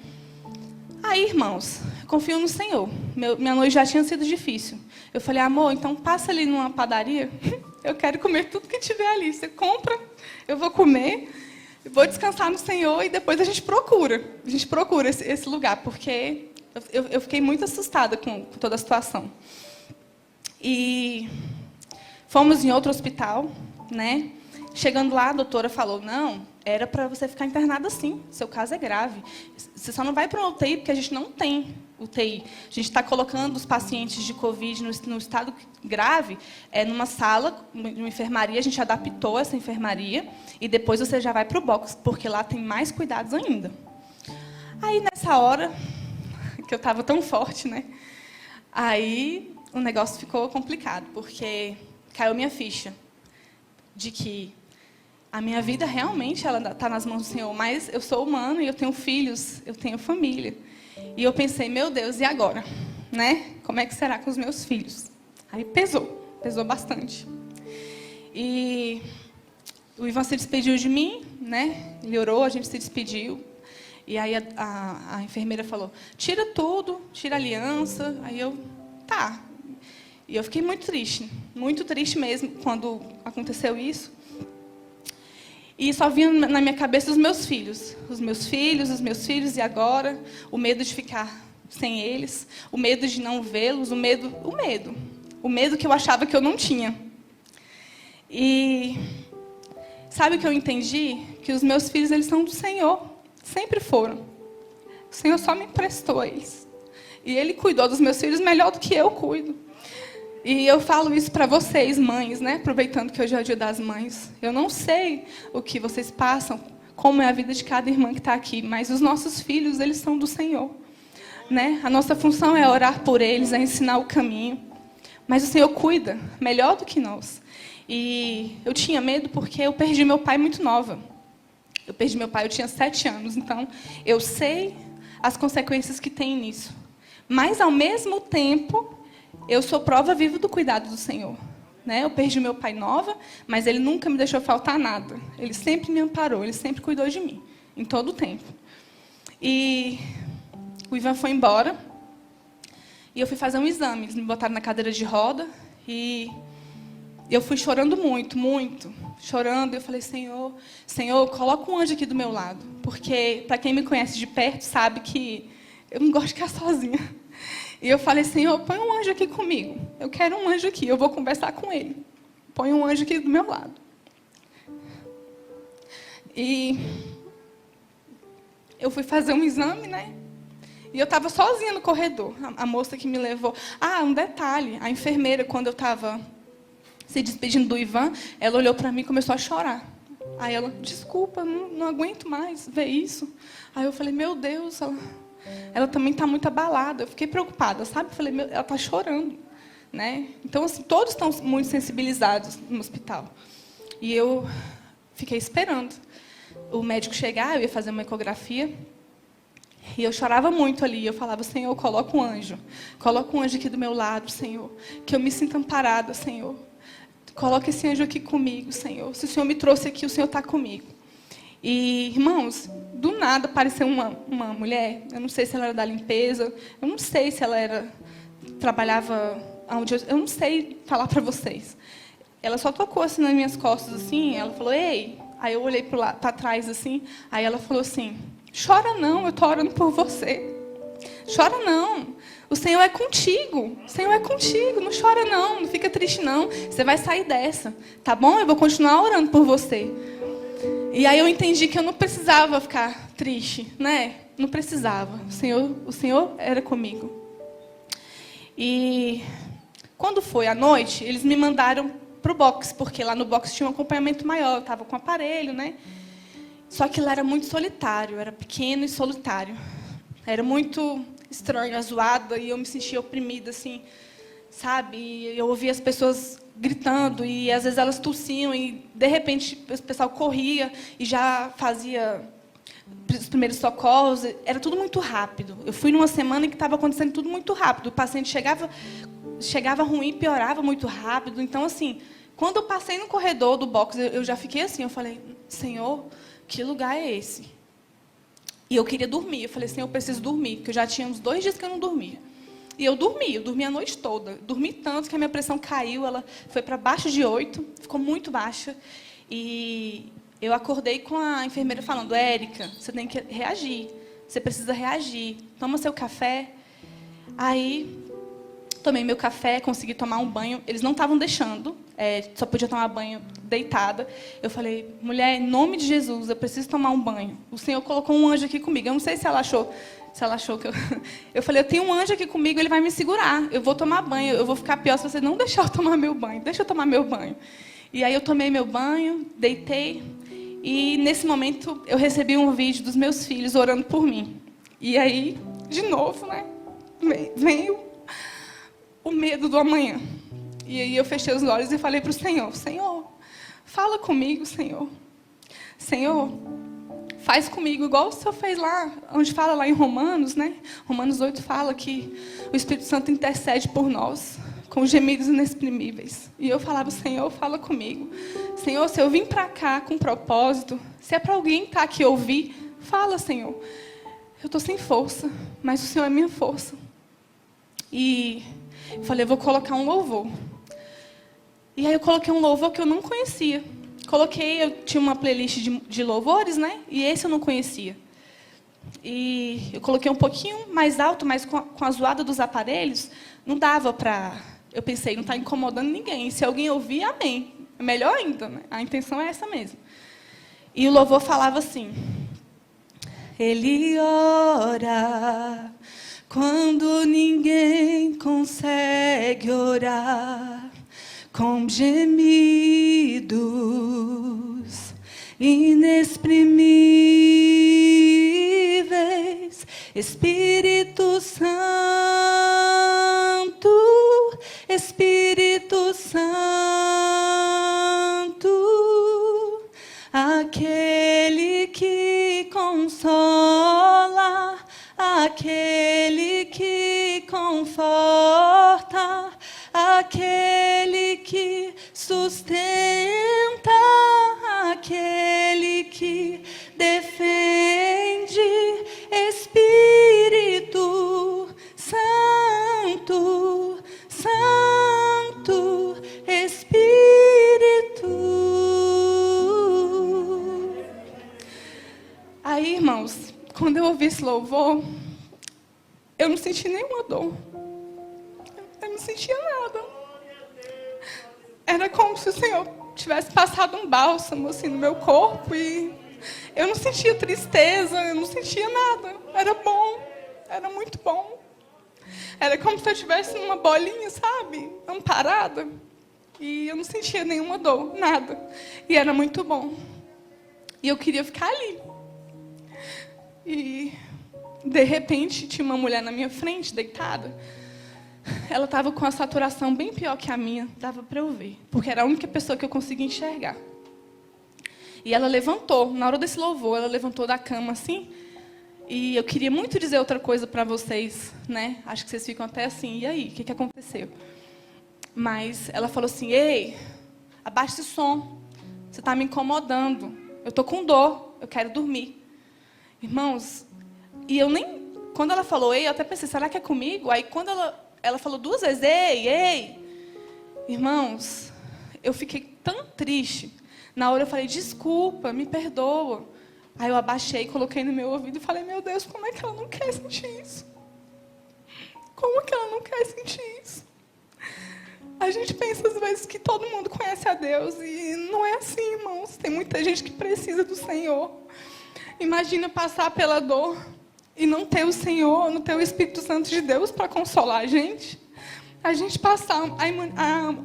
[SPEAKER 2] Aí, irmãos, confio no Senhor. Minha noite já tinha sido difícil. Eu falei, amor, então passa ali numa padaria. Eu quero comer tudo que tiver ali. Você compra, eu vou comer, vou descansar no Senhor e depois a gente procura. A gente procura esse lugar, porque eu fiquei muito assustada com toda a situação. E fomos em outro hospital, né? Chegando lá, a doutora falou, não, era para você ficar internada assim, seu caso é grave. Você só não vai para uma UTI porque a gente não tem UTI. A gente está colocando os pacientes de Covid no estado grave numa sala, numa enfermaria, a gente adaptou essa enfermaria, e depois você já vai para o box, porque lá tem mais cuidados ainda. Aí, nessa hora, que eu estava tão forte, né? Aí, o negócio ficou complicado, porque caiu minha ficha de que a minha vida realmente ela está nas mãos do Senhor, mas eu sou humano e eu tenho filhos, eu tenho família. E eu pensei, meu Deus, e agora? Né? Como é que será com os meus filhos? Aí pesou bastante. E o Ivan se despediu de mim, né? Ele orou, a gente se despediu. E aí a enfermeira falou, tira tudo, tira a aliança. Aí eu, tá. E eu fiquei muito triste mesmo, quando aconteceu isso. E só vinha na minha cabeça os meus filhos, e agora, o medo de ficar sem eles, o medo de não vê-los, o medo que eu achava que eu não tinha. E sabe o que eu entendi? Que os meus filhos, eles são do Senhor, sempre foram. O Senhor só me emprestou a eles. E Ele cuidou dos meus filhos melhor do que eu cuido. E eu falo isso para vocês, mães, né? Aproveitando que hoje é o Dia das Mães. Eu não sei o que vocês passam, como é a vida de cada irmã que está aqui, mas os nossos filhos, eles são do Senhor. Né? A nossa função é orar por eles, é ensinar o caminho. Mas o Senhor cuida melhor do que nós. E eu tinha medo porque eu perdi meu pai muito nova. Eu perdi meu pai, eu tinha 7 anos. Então, eu sei as consequências que tem nisso. Mas, ao mesmo tempo, eu sou prova viva do cuidado do Senhor. Né? Eu perdi meu pai nova, mas Ele nunca me deixou faltar nada. Ele sempre me amparou, Ele sempre cuidou de mim, em todo o tempo. E o Ivan foi embora, e eu fui fazer um exame. Eles me botaram na cadeira de roda, e eu fui chorando muito, chorando. Eu falei, Senhor, coloca um anjo aqui do meu lado. Porque, para quem me conhece de perto, sabe que eu não gosto de ficar sozinha. E eu falei, Senhor, põe um anjo aqui comigo. Eu quero um anjo aqui, eu vou conversar com ele. Põe um anjo aqui do meu lado. E eu fui fazer um exame, né? E eu estava sozinha no corredor, a moça que me levou. Ah, um detalhe, a enfermeira, quando eu estava se despedindo do Ivan, ela olhou para mim e começou a chorar. Aí ela, desculpa, não aguento mais ver isso. Aí eu falei, meu Deus, ela também está muito abalada. Eu fiquei preocupada, sabe? Eu falei, ela está chorando, né? Então, assim, todos estão muito sensibilizados no hospital. E eu fiquei esperando o médico chegar, eu ia fazer uma ecografia. E eu chorava muito ali. Eu falava, Senhor, coloca um anjo. Coloca um anjo aqui do meu lado, Senhor. Que eu me sinta amparada, Senhor. Coloca esse anjo aqui comigo, Senhor. Se o Senhor me trouxe aqui, o Senhor está comigo. E, irmãos, do nada apareceu uma mulher. Eu não sei se ela era da limpeza. Eu não sei se ela trabalhava onde eu não sei falar para vocês. Ela só tocou assim nas minhas costas, assim. Ela falou, ei. Aí eu olhei para trás, assim. Aí ela falou assim, chora não, eu estou orando por você. Chora não. O Senhor é contigo. O Senhor é contigo. Não chora não, não fica triste não. Você vai sair dessa, tá bom? Eu vou continuar orando por você. E aí eu entendi que eu não precisava ficar triste, né? Não precisava. O Senhor era comigo. E quando foi à noite, eles me mandaram para o box, porque lá no box tinha um acompanhamento maior. Eu estava com o aparelho, né? Só que lá era muito solitário, era pequeno e solitário. Era muito estranho, zoada, e eu me sentia oprimida, assim, sabe? E eu ouvia as pessoas gritando, e às vezes elas tossiam, e de repente o pessoal corria e já fazia os primeiros socorros. Era tudo muito rápido. Eu fui numa semana em que estava acontecendo tudo muito rápido. O paciente chegava ruim, piorava muito rápido. Então, assim, quando eu passei no corredor do box, eu já fiquei assim, eu falei, Senhor, que lugar é esse? E eu queria dormir. Eu falei, Senhor, eu preciso dormir, porque eu já tinha uns 2 dias que eu não dormia. E eu dormi a noite toda. Dormi tanto que a minha pressão caiu, ela foi para baixo de 8, ficou muito baixa. E eu acordei com a enfermeira falando, Érica, você tem que reagir, você precisa reagir, toma seu café. Aí, tomei meu café, consegui tomar um banho. Eles não estavam deixando, só podia tomar banho deitada. Eu falei, mulher, em nome de Jesus, eu preciso tomar um banho. O Senhor colocou um anjo aqui comigo. Eu não sei se ela achou que eu... Eu falei, eu tenho um anjo aqui comigo, ele vai me segurar. Eu vou tomar banho, eu vou ficar pior se você não deixar eu tomar meu banho. Deixa eu tomar meu banho. E aí eu tomei meu banho, deitei. E, nesse momento, eu recebi um vídeo dos meus filhos orando por mim. E aí, de novo, né, veio o medo do amanhã. E aí eu fechei os olhos e falei para o Senhor, Senhor, fala comigo, Senhor. Senhor, faz comigo igual o Senhor fez lá, onde fala lá em Romanos, né? Romanos 8 fala que o Espírito Santo intercede por nós, com gemidos inexprimíveis. E eu falava, Senhor, fala comigo. Senhor, se eu vim para cá com propósito, se é para alguém estar aqui ouvir, fala, Senhor. Eu estou sem força, mas o Senhor é minha força. E eu falei, eu vou colocar um louvor. E aí eu coloquei um louvor que eu não conhecia. Eu tinha uma playlist de louvores, né? E esse eu não conhecia. E eu coloquei um pouquinho mais alto, mas com a zoada dos aparelhos, não dava para... Eu pensei, não está incomodando ninguém. Se alguém ouvir, amém. Melhor ainda, né? A intenção é essa mesmo. E o louvor falava assim, Ele ora quando ninguém consegue orar, com gemidos inexprimíveis. Espírito Santo, Espírito Santo, aquele que consola, aquele que conforta, aquele que sustenta, aquele que defende, Espírito Santo, Santo Espírito. Aí, irmãos, quando eu ouvi esse louvor, eu não senti nenhuma dor. Eu não sentia nada. Era como se o Senhor tivesse passado um bálsamo assim, no meu corpo. E eu não sentia tristeza, eu não sentia nada. Era bom. Era muito bom. Era como se eu estivesse numa bolinha, sabe? Amparada. E eu não sentia nenhuma dor, nada. E era muito bom. E eu queria ficar ali. E, de repente, tinha uma mulher na minha frente, deitada. Ela estava com a saturação bem pior que a minha. Dava para eu ver. Porque era a única pessoa que eu conseguia enxergar. E ela levantou. Na hora desse louvor, ela levantou da cama assim. E eu queria muito dizer outra coisa para vocês, né? Acho que vocês ficam até assim, e aí, o que aconteceu? Mas ela falou assim, ei, abaixa esse som, você está me incomodando, eu estou com dor, eu quero dormir. Irmãos, e eu nem... Quando ela falou ei, eu até pensei, será que é comigo? Aí quando ela falou 2 vezes, ei, irmãos, eu fiquei tão triste. Na hora eu falei, desculpa, me perdoa. Aí eu abaixei, coloquei no meu ouvido e falei, meu Deus, como é que ela não quer sentir isso? Como que ela não quer sentir isso? A gente pensa às vezes que todo mundo conhece a Deus e não é assim, irmãos. Tem muita gente que precisa do Senhor. Imagina passar pela dor e não ter o Senhor, não ter o Espírito Santo de Deus para consolar a gente. A gente passar,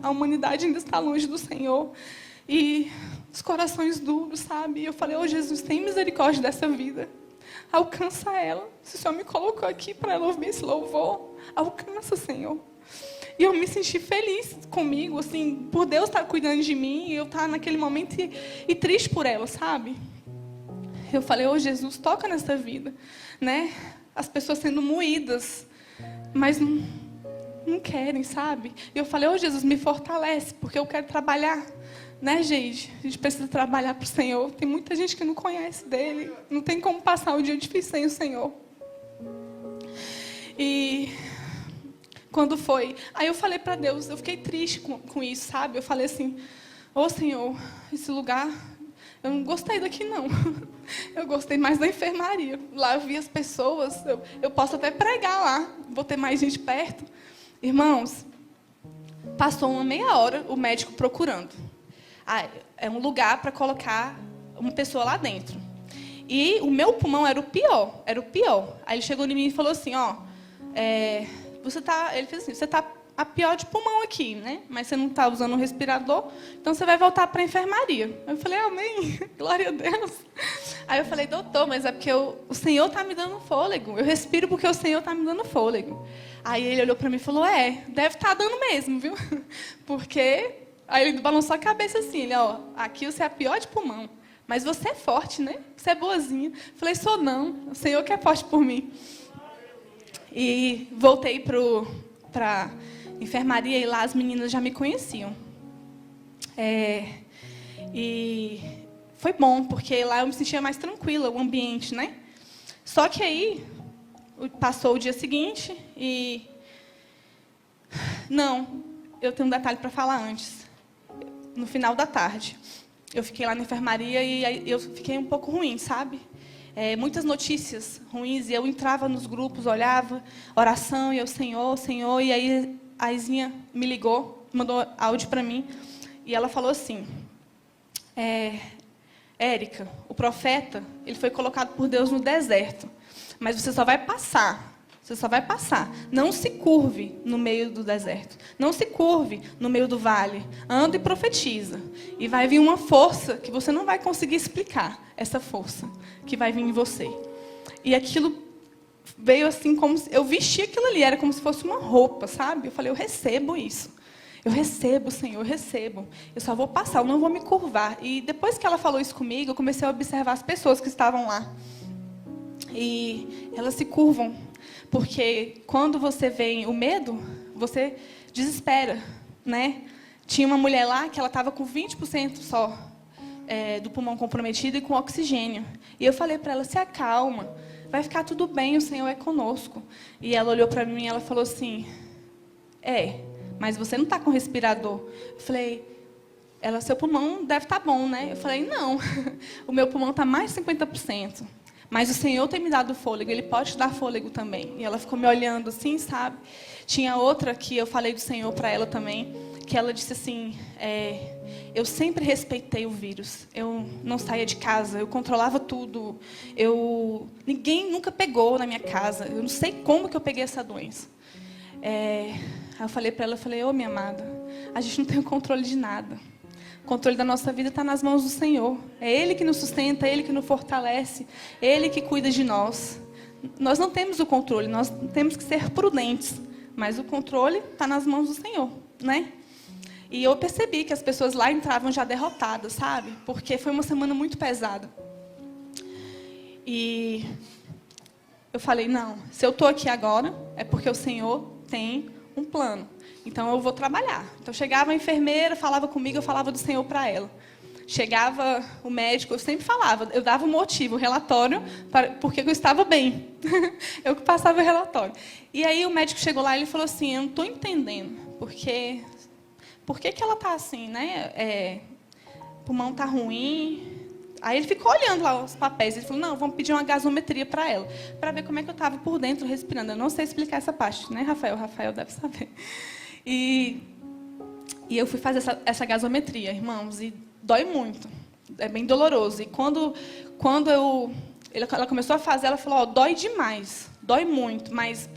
[SPEAKER 2] a humanidade ainda está longe do Senhor. E os corações duros, sabe? E eu falei, Jesus, tem misericórdia dessa vida. Alcança ela. Se o Senhor me colocou aqui para ela ouvir esse louvor, alcança, Senhor. E eu me senti feliz comigo, assim, por Deus estar cuidando de mim, e eu estar naquele momento e triste por ela, sabe? Eu falei, Jesus, toca nessa vida, né? As pessoas sendo moídas, mas não querem, sabe? E eu falei, Jesus, me fortalece, porque eu quero trabalhar. Né, gente? A gente precisa trabalhar para o Senhor. Tem muita gente que não conhece dele. Não tem como passar o dia difícil sem o Senhor. E quando foi? Aí eu falei para Deus, eu fiquei triste com isso, sabe? Eu falei assim, Senhor, esse lugar, eu não gostei daqui, não. Eu gostei mais da enfermaria. Lá eu vi as pessoas, eu posso até pregar lá, vou ter mais gente perto. Irmãos, passou uma meia hora o médico procurando. É um lugar para colocar uma pessoa lá dentro. E o meu pulmão era o pior. Aí ele chegou em mim e falou assim, ele fez assim, você está a pior de pulmão aqui, né? Mas você não está usando um respirador, então você vai voltar para a enfermaria. Eu falei, amém, glória a Deus. Aí eu falei, doutor, mas é porque o Senhor está me dando fôlego. Eu respiro porque o Senhor está me dando fôlego. Aí ele olhou para mim e falou, deve estar dando mesmo, viu? Porque... Aí ele balançou a cabeça assim, aqui você é a pior de pulmão, mas você é forte, né? Você é boazinha. Falei, sou não, o Senhor que é forte por mim. E voltei para a enfermaria e lá as meninas já me conheciam. E foi bom, porque lá eu me sentia mais tranquila, o ambiente, né? Só que aí, passou o dia seguinte e... Não, eu tenho um detalhe para falar antes. No final da tarde, eu fiquei lá na enfermaria e eu fiquei um pouco ruim, sabe? Muitas notícias ruins, e eu entrava nos grupos, olhava, oração, e eu, Senhor, e aí a Izinha me ligou, mandou áudio para mim, e ela falou assim, Érica, o profeta, ele foi colocado por Deus no deserto, mas você só vai passar. Você só vai passar. Não se curve no meio do deserto. Não se curve no meio do vale. Anda e profetiza. E vai vir uma força que você não vai conseguir explicar. Essa força que vai vir em você. E aquilo veio assim como... Eu vesti aquilo ali. Era como se fosse uma roupa, sabe? Eu falei, eu recebo isso. Eu recebo, Senhor, eu recebo. Eu só vou passar, eu não vou me curvar. E depois que ela falou isso comigo, eu comecei a observar as pessoas que estavam lá. E elas se curvam. Porque quando você vê o medo, você desespera, né? Tinha uma mulher lá que ela estava com 20% só do pulmão comprometido e com oxigênio. E eu falei para ela, se acalma, vai ficar tudo bem, o Senhor é conosco. E ela olhou para mim e ela falou assim, mas você não está com respirador. Eu falei, seu pulmão deve estar bom, né? Eu falei, não, o meu pulmão está mais de 50%. Mas o Senhor tem me dado fôlego, Ele pode te dar fôlego também. E ela ficou me olhando assim, sabe? Tinha outra que eu falei do Senhor para ela também, que ela disse assim, eu sempre respeitei o vírus, eu não saía de casa, eu controlava tudo, ninguém nunca pegou na minha casa, eu não sei como que eu peguei essa doença. Aí eu falei para ela, ô minha amada, a gente não tem o controle de nada. O controle da nossa vida está nas mãos do Senhor. É Ele que nos sustenta, é Ele que nos fortalece, é Ele que cuida de nós. Nós não temos o controle, nós temos que ser prudentes, mas o controle está nas mãos do Senhor, né? E eu percebi que as pessoas lá entravam já derrotadas, sabe? Porque foi uma semana muito pesada. E eu falei, não, se eu estou aqui agora, é porque o Senhor tem um plano. Então, eu vou trabalhar. Então, chegava a enfermeira, falava comigo, eu falava do Senhor para ela. Chegava o médico, eu sempre falava, eu dava um motivo, um relatório, porque eu estava bem. Eu que passava o relatório. E aí, o médico chegou lá e ele falou assim, eu não estou entendendo, por que ela está assim, né? O pulmão está ruim. Aí ele ficou olhando lá os papéis. Ele falou, não, vamos pedir uma gasometria para ela, para ver como é que eu estava por dentro, respirando. Eu não sei explicar essa parte, né, Rafael? Rafael deve saber. E eu fui fazer essa gasometria, irmãos, e dói muito. É bem doloroso. E quando ela começou a fazer, ela falou, dói demais, dói muito, mas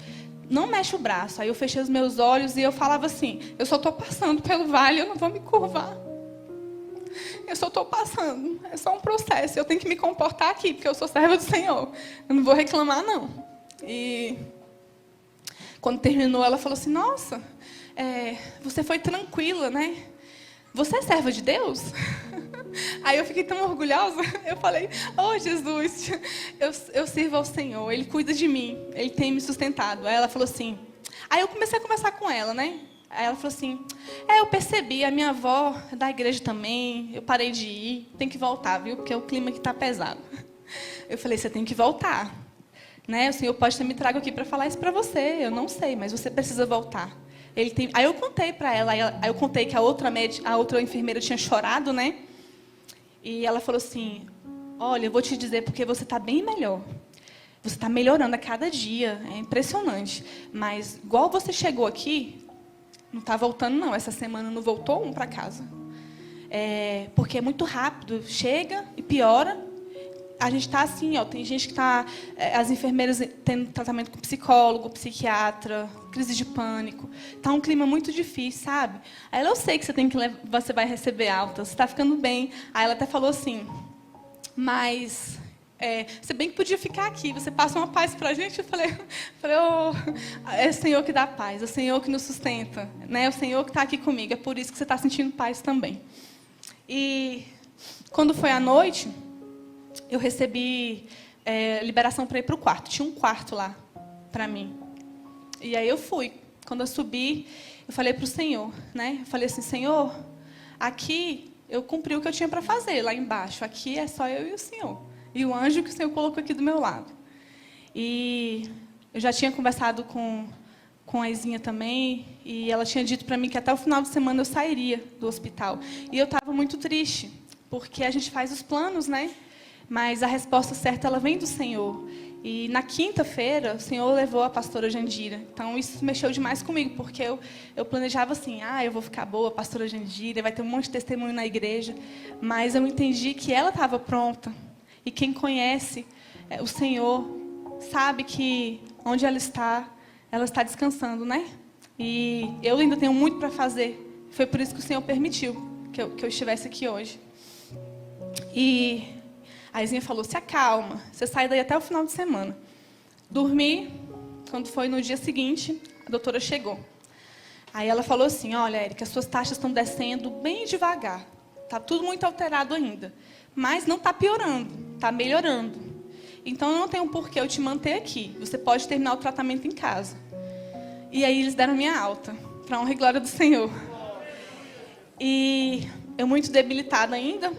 [SPEAKER 2] não mexe o braço. Aí eu fechei os meus olhos e eu falava assim, eu só estou passando pelo vale, eu não vou me curvar. Eu só estou passando, é só um processo, eu tenho que me comportar aqui, porque eu sou serva do Senhor. Eu não vou reclamar, não. E quando terminou, ela falou assim, nossa, você foi tranquila, né? Você é serva de Deus? Aí eu fiquei tão orgulhosa, eu falei, Jesus, eu sirvo ao Senhor, Ele cuida de mim, Ele tem me sustentado. Aí ela falou assim, aí eu comecei a conversar com ela, né? Aí ela falou assim, eu percebi, a minha avó é da igreja também, eu parei de ir, tem que voltar, viu? Porque o clima aqui está pesado. Eu falei, você tem que voltar. Né? O Senhor pode ter me trago aqui para falar isso para você, eu não sei, mas você precisa voltar. Aí eu contei para ela, aí eu contei que a outra enfermeira tinha chorado, né? E ela falou assim, olha, eu vou te dizer porque você está bem melhor. Você está melhorando a cada dia, é impressionante. Mas igual você chegou aqui, não está voltando, não. Essa semana não voltou um para casa. Porque é muito rápido. Chega e piora. A gente está assim, tem gente que está... as enfermeiras tendo tratamento com psicólogo, psiquiatra, crise de pânico. Está um clima muito difícil, sabe? Aí eu sei que você vai receber alta, você está ficando bem. Aí ela até falou assim, mas... você bem que podia ficar aqui, você passa uma paz para a gente. Eu falei é o Senhor que dá paz, é o Senhor que nos sustenta, né? É o Senhor que está aqui comigo, é por isso que você está sentindo paz também. E quando foi à noite, eu recebi liberação para ir para o quarto. Tinha um quarto lá para mim. E aí eu fui. Quando eu subi, eu falei para o Senhor, né? Eu falei assim, Senhor, aqui eu cumpri o que eu tinha para fazer lá embaixo. Aqui é só eu e o Senhor. E o anjo que o Senhor colocou aqui do meu lado. E eu já tinha conversado com a Izinha também, e ela tinha dito para mim que até o final de semana eu sairia do hospital. E eu estava muito triste, porque a gente faz os planos, né? Mas a resposta certa, ela vem do Senhor. E na quinta-feira, o Senhor levou a pastora Jandira. Então, isso mexeu demais comigo, porque eu planejava assim, eu vou ficar boa, pastora Jandira, vai ter um monte de testemunho na igreja. Mas eu entendi que ela estava pronta. E quem conhece o Senhor sabe que onde ela está descansando, né? E eu ainda tenho muito para fazer. Foi por isso que o Senhor permitiu que eu estivesse aqui hoje. E a Izinha falou, se acalma, você sai daí até o final de semana. Dormi, quando foi no dia seguinte, a doutora chegou. Aí ela falou assim, olha, Érica, as suas taxas estão descendo bem devagar. Está tudo muito alterado ainda. Mas não está piorando, está melhorando. Então, eu não tenho por que eu te manter aqui. Você pode terminar o tratamento em casa. E aí, eles deram minha alta, para a honra e glória do Senhor. E eu, muito debilitada ainda,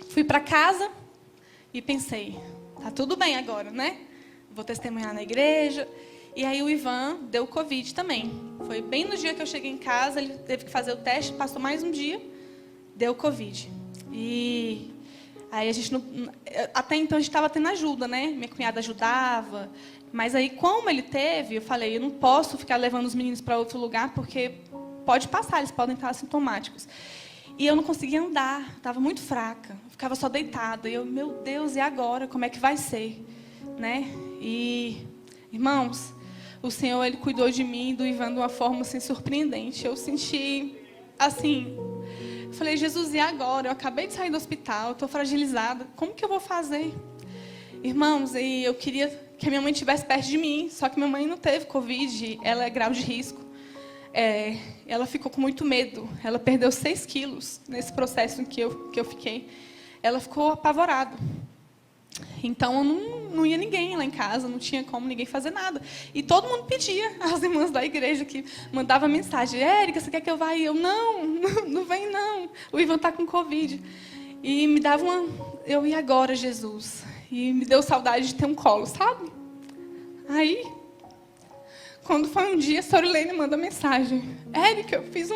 [SPEAKER 2] fui para casa e pensei, tá tudo bem agora, né? Vou testemunhar na igreja. E aí, o Ivan deu Covid também. Foi bem no dia que eu cheguei em casa, ele teve que fazer o teste, passou mais um dia, deu Covid. E aí a gente não, até então a gente estava tendo ajuda, né? Minha cunhada ajudava, mas aí como ele teve, eu falei, eu não posso ficar levando os meninos para outro lugar porque pode passar, eles podem estar assintomáticos. E eu não conseguia andar, estava muito fraca, ficava só deitada. E eu, meu Deus, e agora? Como é que vai ser? Né? E, irmãos, o Senhor, Ele cuidou de mim e do Ivan de uma forma assim, surpreendente. Eu senti, assim, eu falei, Jesus, e agora? Eu acabei de sair do hospital, estou fragilizada, como que eu vou fazer? Irmãos, e eu queria que a minha mãe estivesse perto de mim, só que minha mãe não teve Covid, ela é grau de risco. Ela ficou com muito medo. Ela perdeu 6 quilos nesse processo em que eu fiquei. Ela ficou apavorada. Então, não ia ninguém lá em casa, não tinha como ninguém fazer nada. E todo mundo pedia, as irmãs da igreja que mandavam mensagem, Érica, você quer que eu vá? E eu, não vem não, o Ivan está com Covid. E me dava eu ia agora, Jesus. E me deu saudade de ter um colo, sabe? Aí, quando foi um dia, a Sorilene manda mensagem. Érica, eu fiz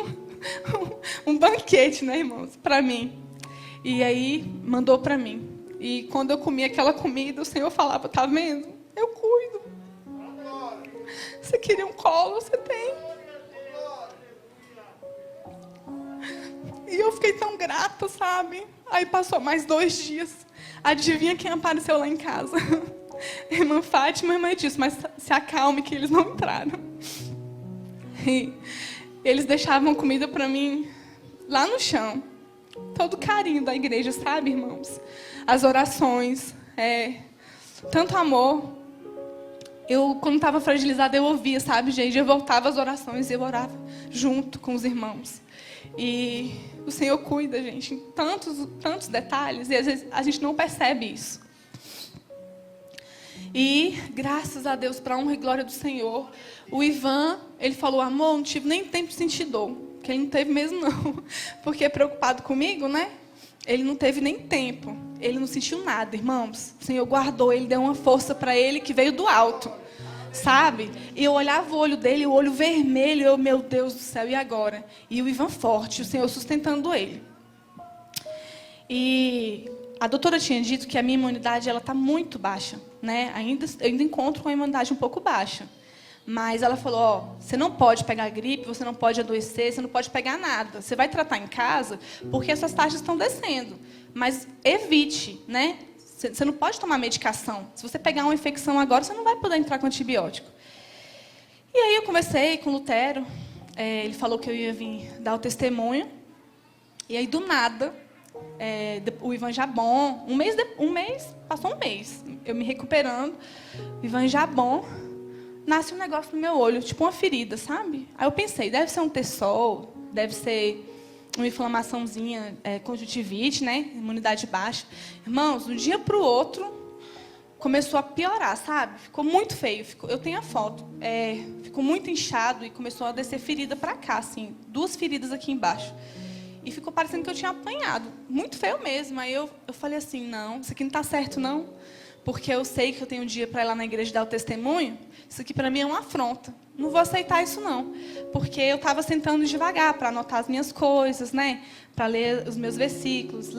[SPEAKER 2] um banquete, né, irmãos, para mim. E aí, mandou para mim. E quando eu comia aquela comida, o Senhor falava, tá vendo? Eu cuido. Você queria um colo, você tem. E eu fiquei tão grata, sabe? Aí passou mais 2 dias. Adivinha quem apareceu lá em casa? Irmã Fátima e irmã Edilson, mas se acalme que eles não entraram. E eles deixavam comida para mim lá no chão. Todo o carinho da igreja, sabe, irmãos? As orações, tanto amor. Eu, quando estava fragilizada, eu ouvia, sabe, gente? Eu voltava às orações e eu orava junto com os irmãos. E o Senhor cuida, gente, em tantos detalhes, e às vezes a gente não percebe isso. E, graças a Deus, para a honra e glória do Senhor, o Ivan, ele falou, amor, não tive nem tempo de sentir dor. Que ele não teve mesmo, não. Porque preocupado comigo, né? Ele não teve nem tempo. Ele não sentiu nada, irmãos. O Senhor guardou, Ele deu uma força para ele que veio do alto. Sabe? E eu olhava o olho dele, o olho vermelho. Eu, meu Deus do céu, e agora? E o Ivan forte, o Senhor sustentando ele. E a doutora tinha dito que a minha imunidade está muito baixa. Né? Eu ainda encontro com a imunidade um pouco baixa. Mas ela falou, você não pode pegar gripe, você não pode adoecer, você não pode pegar nada. Você vai tratar em casa porque essas taxas estão descendo. Mas evite, né? Você não pode tomar medicação. Se você pegar uma infecção agora, você não vai poder entrar com antibiótico. E aí eu conversei com o Lutero. Ele falou que eu ia vir dar o testemunho. E aí, do nada, o Ivan já bom. Passou um mês. Eu me recuperando. O Ivan já bom. Nasce um negócio no meu olho, tipo uma ferida, sabe? Aí eu pensei, deve ser um T-sol, deve ser uma inflamaçãozinha, conjuntivite, né? Imunidade baixa. Irmãos, de um dia para o outro, começou a piorar, sabe? Ficou muito feio. Eu tenho a foto. Ficou muito inchado e começou a descer ferida para cá, assim. 2 feridas aqui embaixo. E ficou parecendo que eu tinha apanhado. Muito feio mesmo. Aí eu falei assim, não, isso aqui não está certo, não. Porque eu sei que eu tenho um dia para ir lá na igreja dar o testemunho. Isso aqui para mim é uma afronta. Não vou aceitar isso, não. Porque eu estava sentando devagar para anotar as minhas coisas, né? Para ler os meus versículos,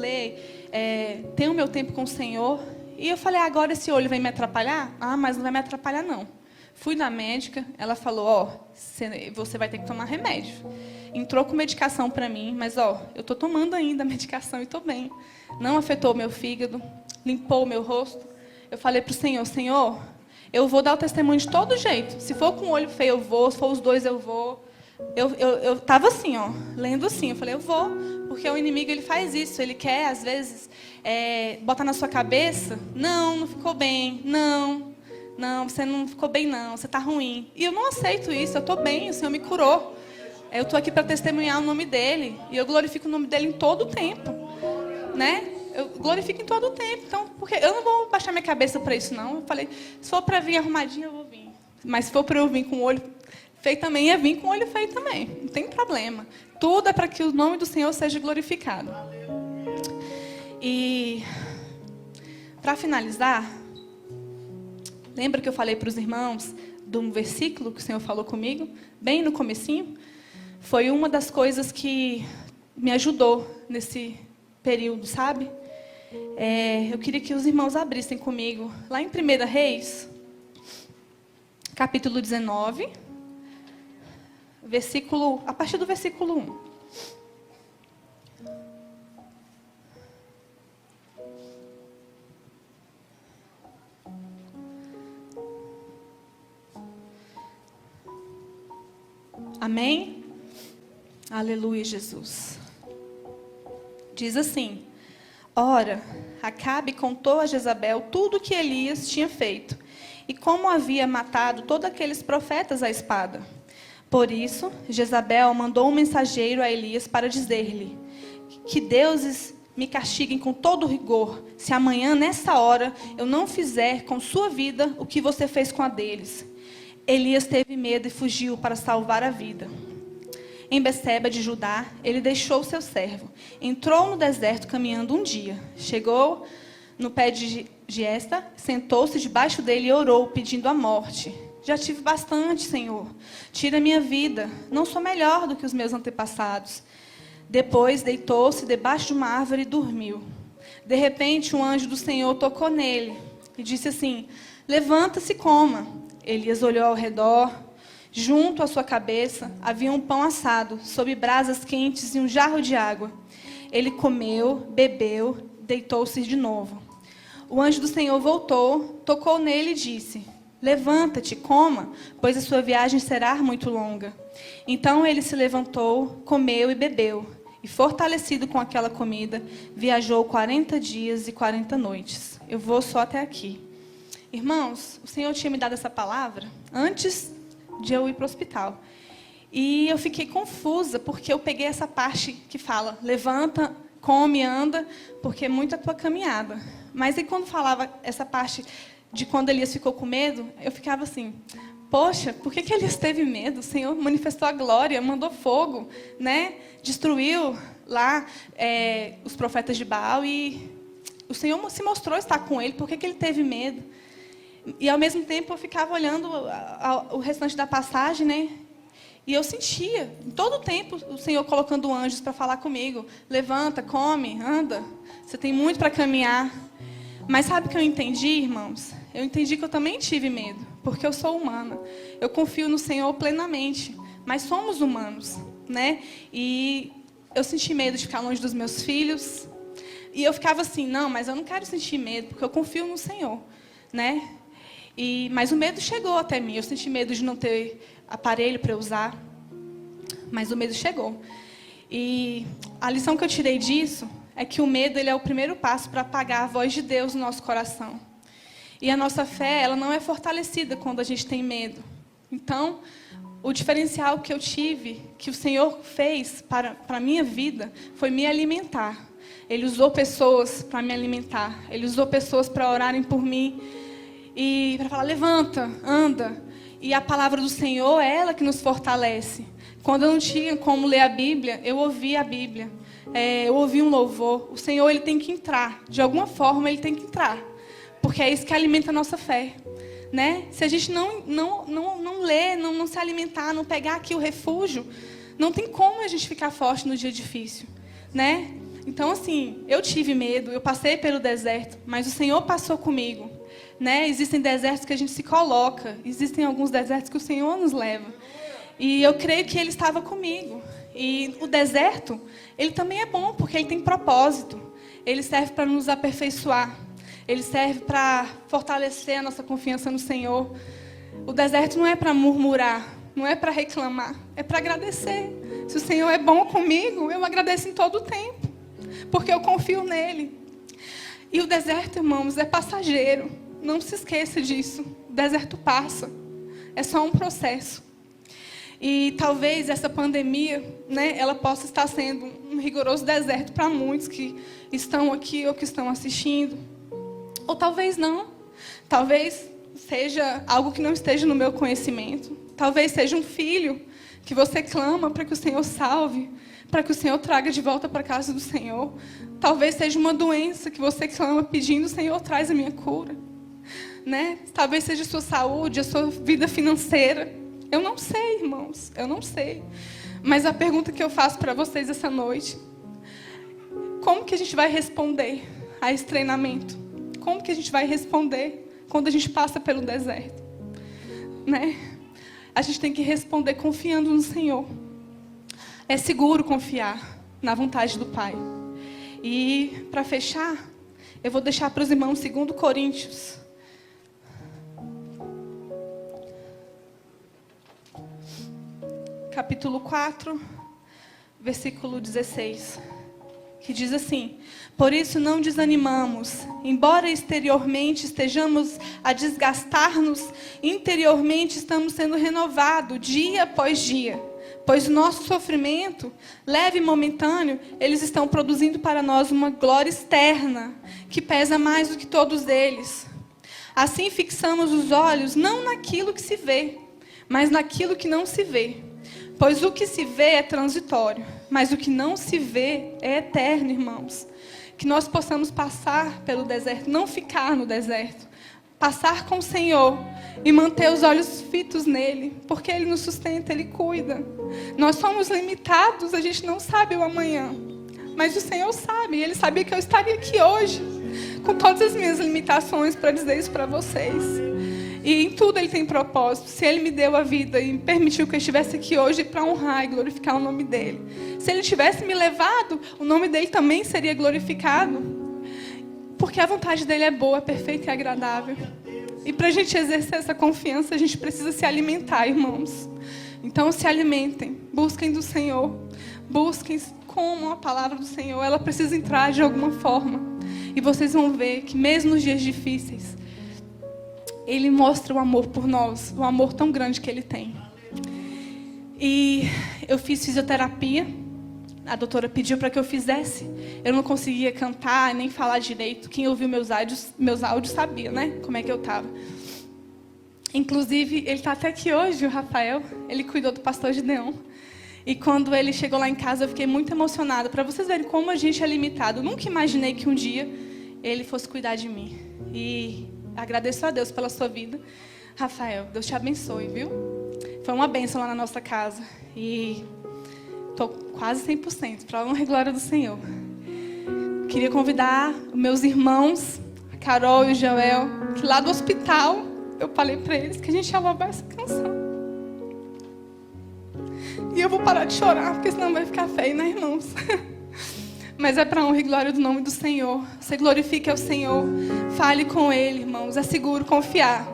[SPEAKER 2] ter o meu tempo com o Senhor. E eu falei, agora esse olho vai me atrapalhar? Ah, mas não vai me atrapalhar, não. Fui na médica, ela falou, você vai ter que tomar remédio. Entrou com medicação para mim, mas, eu estou tomando ainda a medicação e estou bem. Não afetou o meu fígado, limpou o meu rosto. Eu falei para o Senhor, Senhor, eu vou dar o testemunho de todo jeito. Se for com o olho feio, eu vou. Se for os 2, eu vou. Eu estava assim, lendo assim. Eu falei, eu vou. Porque o inimigo, ele faz isso. Ele quer, às vezes, botar na sua cabeça. Não ficou bem. Não, você não ficou bem, não. Você está ruim. E eu não aceito isso. Eu estou bem. O Senhor me curou. Eu estou aqui para testemunhar o nome dEle. E eu glorifico o nome dEle em todo o tempo. Né? Eu glorifico em todo o tempo. Então, porque eu não vou baixar minha cabeça para isso, não. Eu falei, se for para vir arrumadinha, eu vou vir. Mas se for para eu vir com o olho feio também, ia vir com o olho feio também. Não tem problema. Tudo é para que o nome do Senhor seja glorificado. E, para finalizar, lembra que eu falei para os irmãos de um versículo que o Senhor falou comigo, bem no comecinho? Foi uma das coisas que me ajudou nesse período, sabe? Eu queria que os irmãos abrissem comigo lá em 1 Reis, capítulo 19, a partir do versículo 1. Amém? Aleluia, Jesus. Diz assim: Ora, Acabe contou a Jezabel tudo o que Elias tinha feito, e como havia matado todos aqueles profetas à espada. Por isso, Jezabel mandou um mensageiro a Elias para dizer-lhe: Que deuses me castiguem com todo rigor, se amanhã, nessa hora, eu não fizer com sua vida o que você fez com a deles. Elias teve medo e fugiu para salvar a vida. Em Beceba de Judá, ele deixou seu servo. Entrou no deserto caminhando um dia. Chegou no pé de Giesta, sentou-se debaixo dele e orou, pedindo a morte. Já tive bastante, Senhor. Tira minha vida. Não sou melhor do que os meus antepassados. Depois deitou-se debaixo de uma árvore e dormiu. De repente, um anjo do Senhor tocou nele e disse assim: Levanta-se e coma. Elias olhou ao redor. Junto à sua cabeça havia um pão assado, sob brasas quentes e um jarro de água. Ele comeu, bebeu, deitou-se de novo. O anjo do Senhor voltou, tocou nele e disse: Levanta-te, coma, pois a sua viagem será muito longa. Então ele se levantou, comeu e bebeu, e fortalecido com aquela comida, viajou 40 dias e 40 noites. Eu vou só até aqui. Irmãos, o Senhor tinha me dado essa palavra antes de eu ir para o hospital. E eu fiquei confusa, porque eu peguei essa parte que fala: levanta, come, anda, porque é muito a tua caminhada. Mas aí quando falava essa parte de quando Elias ficou com medo, eu ficava assim: poxa, por que Elias teve medo? O Senhor manifestou a glória, mandou fogo, né? Destruiu lá os profetas de Baal, e o Senhor se mostrou estar com ele. Por que ele teve medo? E, ao mesmo tempo, eu ficava olhando o restante da passagem, né? E eu sentia, em todo o tempo, o Senhor colocando anjos para falar comigo: levanta, come, anda, você tem muito para caminhar. Mas sabe o que eu entendi, irmãos? Eu entendi que eu também tive medo, porque eu sou humana. Eu confio no Senhor plenamente, mas somos humanos, né? E eu senti medo de ficar longe dos meus filhos. E eu ficava assim: não, mas eu não quero sentir medo, porque eu confio no Senhor, né? Mas o medo chegou até mim. Eu senti medo de não ter aparelho para usar, mas o medo chegou. E a lição que eu tirei disso é que o medo, ele é o primeiro passo para apagar a voz de Deus no nosso coração. E a nossa fé, ela não é fortalecida quando a gente tem medo. Então, o diferencial que eu tive, que o Senhor fez para a minha vida, foi me alimentar. Ele usou pessoas para me alimentar. Ele usou pessoas para orarem por mim. E para falar: levanta, anda. E a palavra do Senhor é ela que nos fortalece. Quando eu não tinha como ler a Bíblia, eu ouvia a Bíblia. Eu ouvi um louvor. O Senhor, ele tem que entrar. De alguma forma, ele tem que entrar. Porque é isso que alimenta a nossa fé, né? Se a gente não ler, não se alimentar, não pegar aqui o refúgio, não tem como a gente ficar forte no dia difícil, né? Então, assim, eu tive medo, eu passei pelo deserto, mas o Senhor passou comigo, né? Existem desertos que a gente se coloca, existem alguns desertos que o Senhor nos leva. E eu creio que Ele estava comigo. E o deserto, ele também é bom, porque ele tem propósito. Ele serve para nos aperfeiçoar. Ele serve para fortalecer a nossa confiança no Senhor. O deserto não é para murmurar, não é para reclamar, é para agradecer. Se o Senhor é bom comigo, eu agradeço em todo o tempo, porque eu confio nele. E o deserto, irmãos, é passageiro. Não se esqueça disso. O deserto passa. É só um processo. E talvez essa pandemia, né, ela possa estar sendo um rigoroso deserto para muitos que estão aqui ou que estão assistindo. Ou talvez não. Talvez seja algo que não esteja no meu conhecimento. Talvez seja um filho que você clama para que o Senhor salve, para que o Senhor traga de volta para a casa do Senhor. Talvez seja uma doença que você clama pedindo: Senhor, traz a minha cura. Né? Talvez seja a sua saúde, a sua vida financeira. Eu não sei, irmãos, eu não sei. Mas a pergunta que eu faço para vocês essa noite: como que a gente vai responder a esse treinamento? Como que a gente vai responder quando a gente passa pelo deserto? Né? a gente tem que responder confiando no Senhor. É seguro confiar na vontade do Pai. E, para fechar, eu vou deixar para os irmãos 2 Coríntios. Capítulo 4, versículo 16. Que diz assim: por isso não desanimamos, embora exteriormente estejamos a desgastar-nos, interiormente estamos sendo renovados dia após dia. Pois o nosso sofrimento, leve e momentâneo, eles estão produzindo para nós uma glória externa, que pesa mais do que todos eles. Assim fixamos os olhos não naquilo que se vê, mas naquilo que não se vê. Pois o que se vê é transitório, mas o que não se vê é eterno, irmãos. Que nós possamos passar pelo deserto, não ficar no deserto. Passar com o Senhor e manter os olhos fitos nele, porque Ele nos sustenta, Ele cuida. Nós somos limitados, a gente não sabe o amanhã, mas o Senhor sabe. Ele sabia que eu estaria aqui hoje, com todas as minhas limitações, para dizer isso para vocês. E em tudo Ele tem propósito. Se Ele me deu a vida e permitiu que eu estivesse aqui hoje para honrar e glorificar o nome dEle. Se Ele tivesse me levado, o nome dEle também seria glorificado. Porque a vontade dEle é boa, perfeita e agradável. E para a gente exercer essa confiança, a gente precisa se alimentar, irmãos. Então se alimentem, busquem do Senhor. Busquem como a palavra do Senhor, ela precisa entrar de alguma forma. E vocês vão ver que mesmo nos dias difíceis, Ele mostra o amor por nós, o amor tão grande que Ele tem. E eu fiz fisioterapia. A doutora pediu para que eu fizesse. Eu não conseguia cantar, nem falar direito. Quem ouviu meus áudios sabia, né? Como é que eu estava. Inclusive, ele está até aqui hoje, o Rafael. Ele cuidou do pastor Gideon. E quando ele chegou lá em casa, eu fiquei muito emocionada. Para vocês verem como a gente é limitado. Eu nunca imaginei que um dia ele fosse cuidar de mim. E agradeço a Deus pela sua vida. Rafael, Deus te abençoe, viu? Foi uma bênção lá na nossa casa. E estou quase 100%, para a honra e glória do Senhor. Queria convidar os meus irmãos, a Carol e o Joel, que lá do hospital, eu falei para eles que a gente ia louvar essa canção. E eu vou parar de chorar, porque senão vai ficar feio, né, irmãos? Mas é para a honra e glória do nome do Senhor. Você glorifique ao Senhor, fale com Ele, irmãos. É seguro confiar.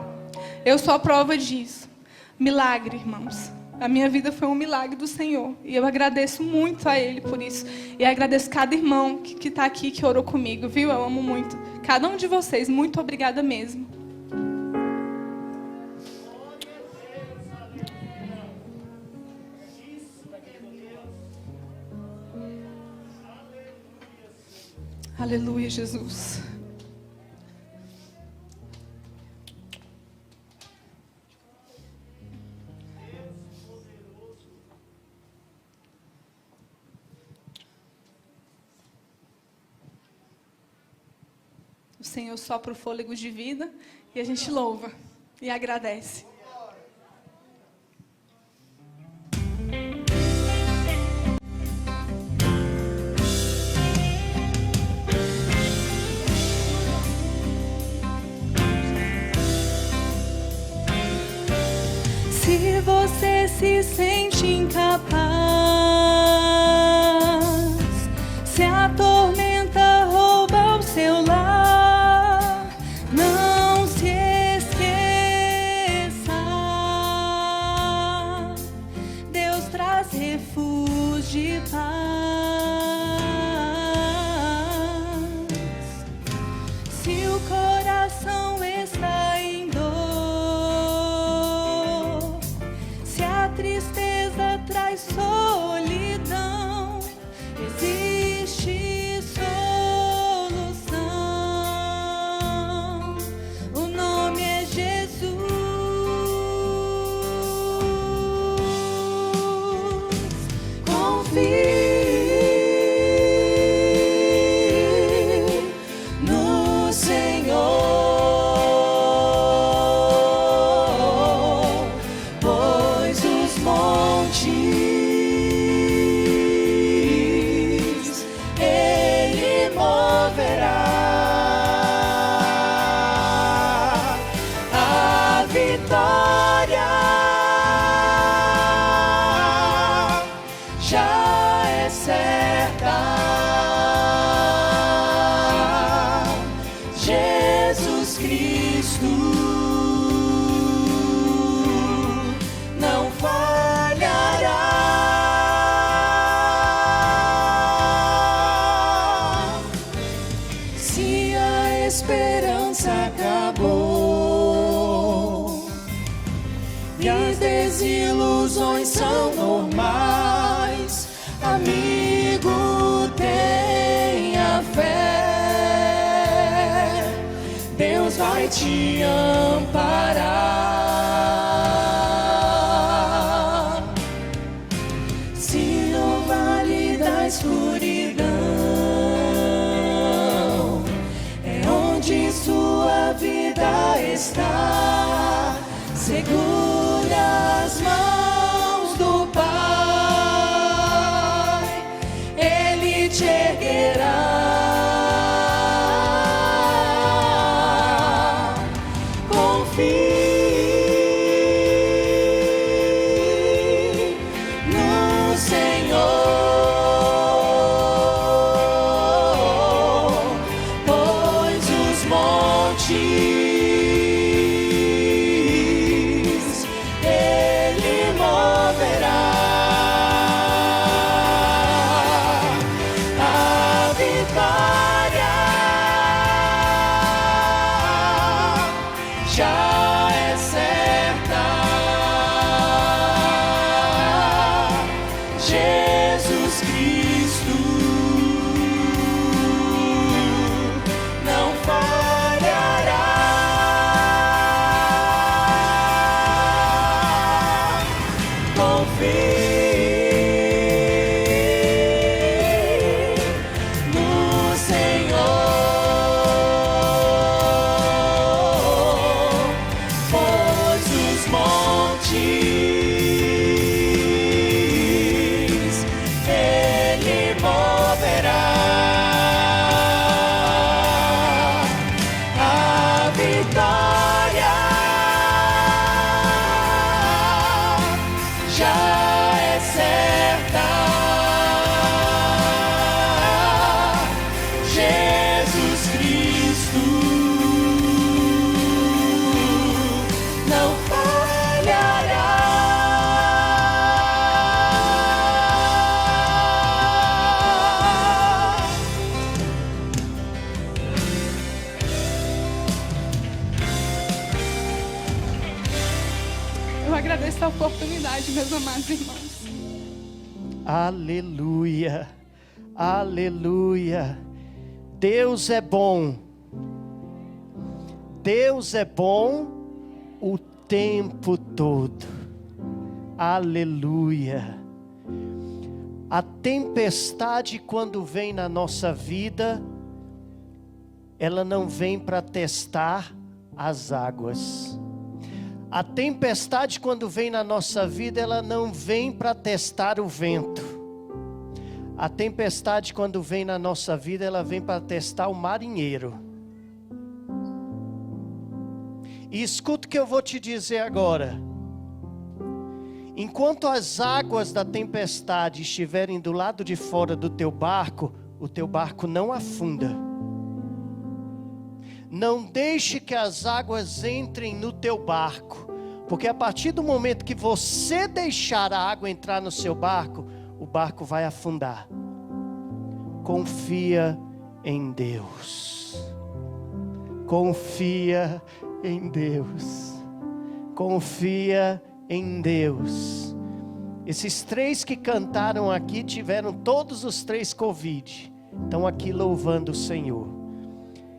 [SPEAKER 2] Eu sou a prova disso. Milagre, irmãos. A minha vida foi um milagre do Senhor. E eu agradeço muito a Ele por isso. E agradeço cada irmão que está aqui, que orou comigo, viu? Eu amo muito. Cada um de vocês, muito obrigada mesmo. Aleluia, Jesus. O Senhor sopra o fôlego de vida e a gente louva e agradece. Se você se sente incapaz, se a tormenta rouba o seu lar, não se esqueça, Deus traz refúgio e paz. Se o coração está em dor, se a tristeza traz
[SPEAKER 1] está Jesus Cristo, não falhará. Se a esperança acabou e as desilusões são normais, amigo, tenha fé, Deus vai te amparar. Se no vale da escuridão é onde sua vida está, segure as mãos do Pai, Ele te erguerá. Confie no Senhor, pois os montes Ele moverá. A vitória já é certa. Jesus Cristo não falhará. Confie no Senhor, pois os montes Ele moverá. A vitória já é certa. Jesus Cristo não falhará.
[SPEAKER 2] Eu agradeço a oportunidade, meus amados irmãos.
[SPEAKER 1] Aleluia, aleluia. Deus é bom. Deus é bom o tempo todo. Aleluia. A tempestade, quando vem na nossa vida, ela não vem para testar as águas. A tempestade, quando vem na nossa vida, ela não vem para testar o vento. A tempestade, quando vem na nossa vida, ela vem para testar o marinheiro. E escuta o que eu vou te dizer agora. Enquanto as águas da tempestade estiverem do lado de fora do teu barco, o teu barco não afunda. Não deixe que as águas entrem no teu barco, porque a partir do momento que você deixar a água entrar no seu barco, o barco vai afundar. Confia em Deus. Confia em Deus. Confia em Deus. Esses três que cantaram aqui tiveram todos os três Covid. Estão aqui louvando o Senhor.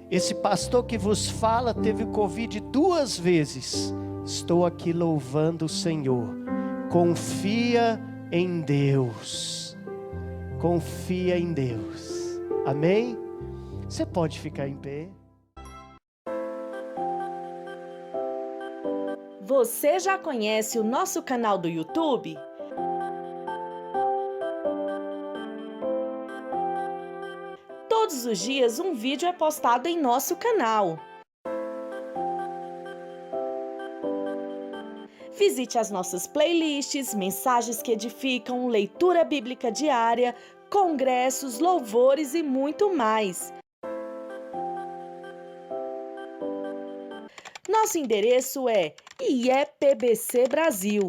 [SPEAKER 1] Esse pastor que vos fala teve Covid 2 vezes. Estou aqui louvando o Senhor. Confia em Deus. Confia em Deus. Amém? Você pode ficar em pé.
[SPEAKER 3] Você já conhece o nosso canal do YouTube? Todos os dias um vídeo é postado em nosso canal. Visite as nossas playlists, mensagens que edificam, leitura bíblica diária, congressos, louvores e muito mais. Nosso endereço é IEPBC Brasil.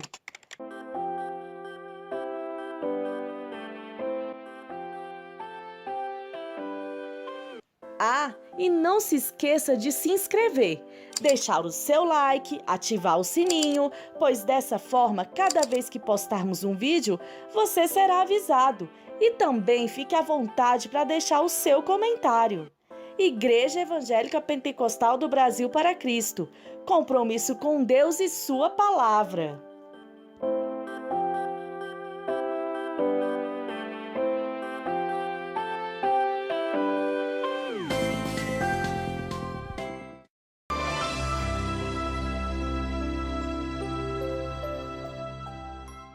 [SPEAKER 3] Ah, e não se esqueça de se inscrever, deixar o seu like, ativar o sininho, pois dessa forma, cada vez que postarmos um vídeo, você será avisado. E também fique à vontade para deixar o seu comentário. Igreja Evangélica Pentecostal do Brasil para Cristo. Compromisso com Deus e sua palavra.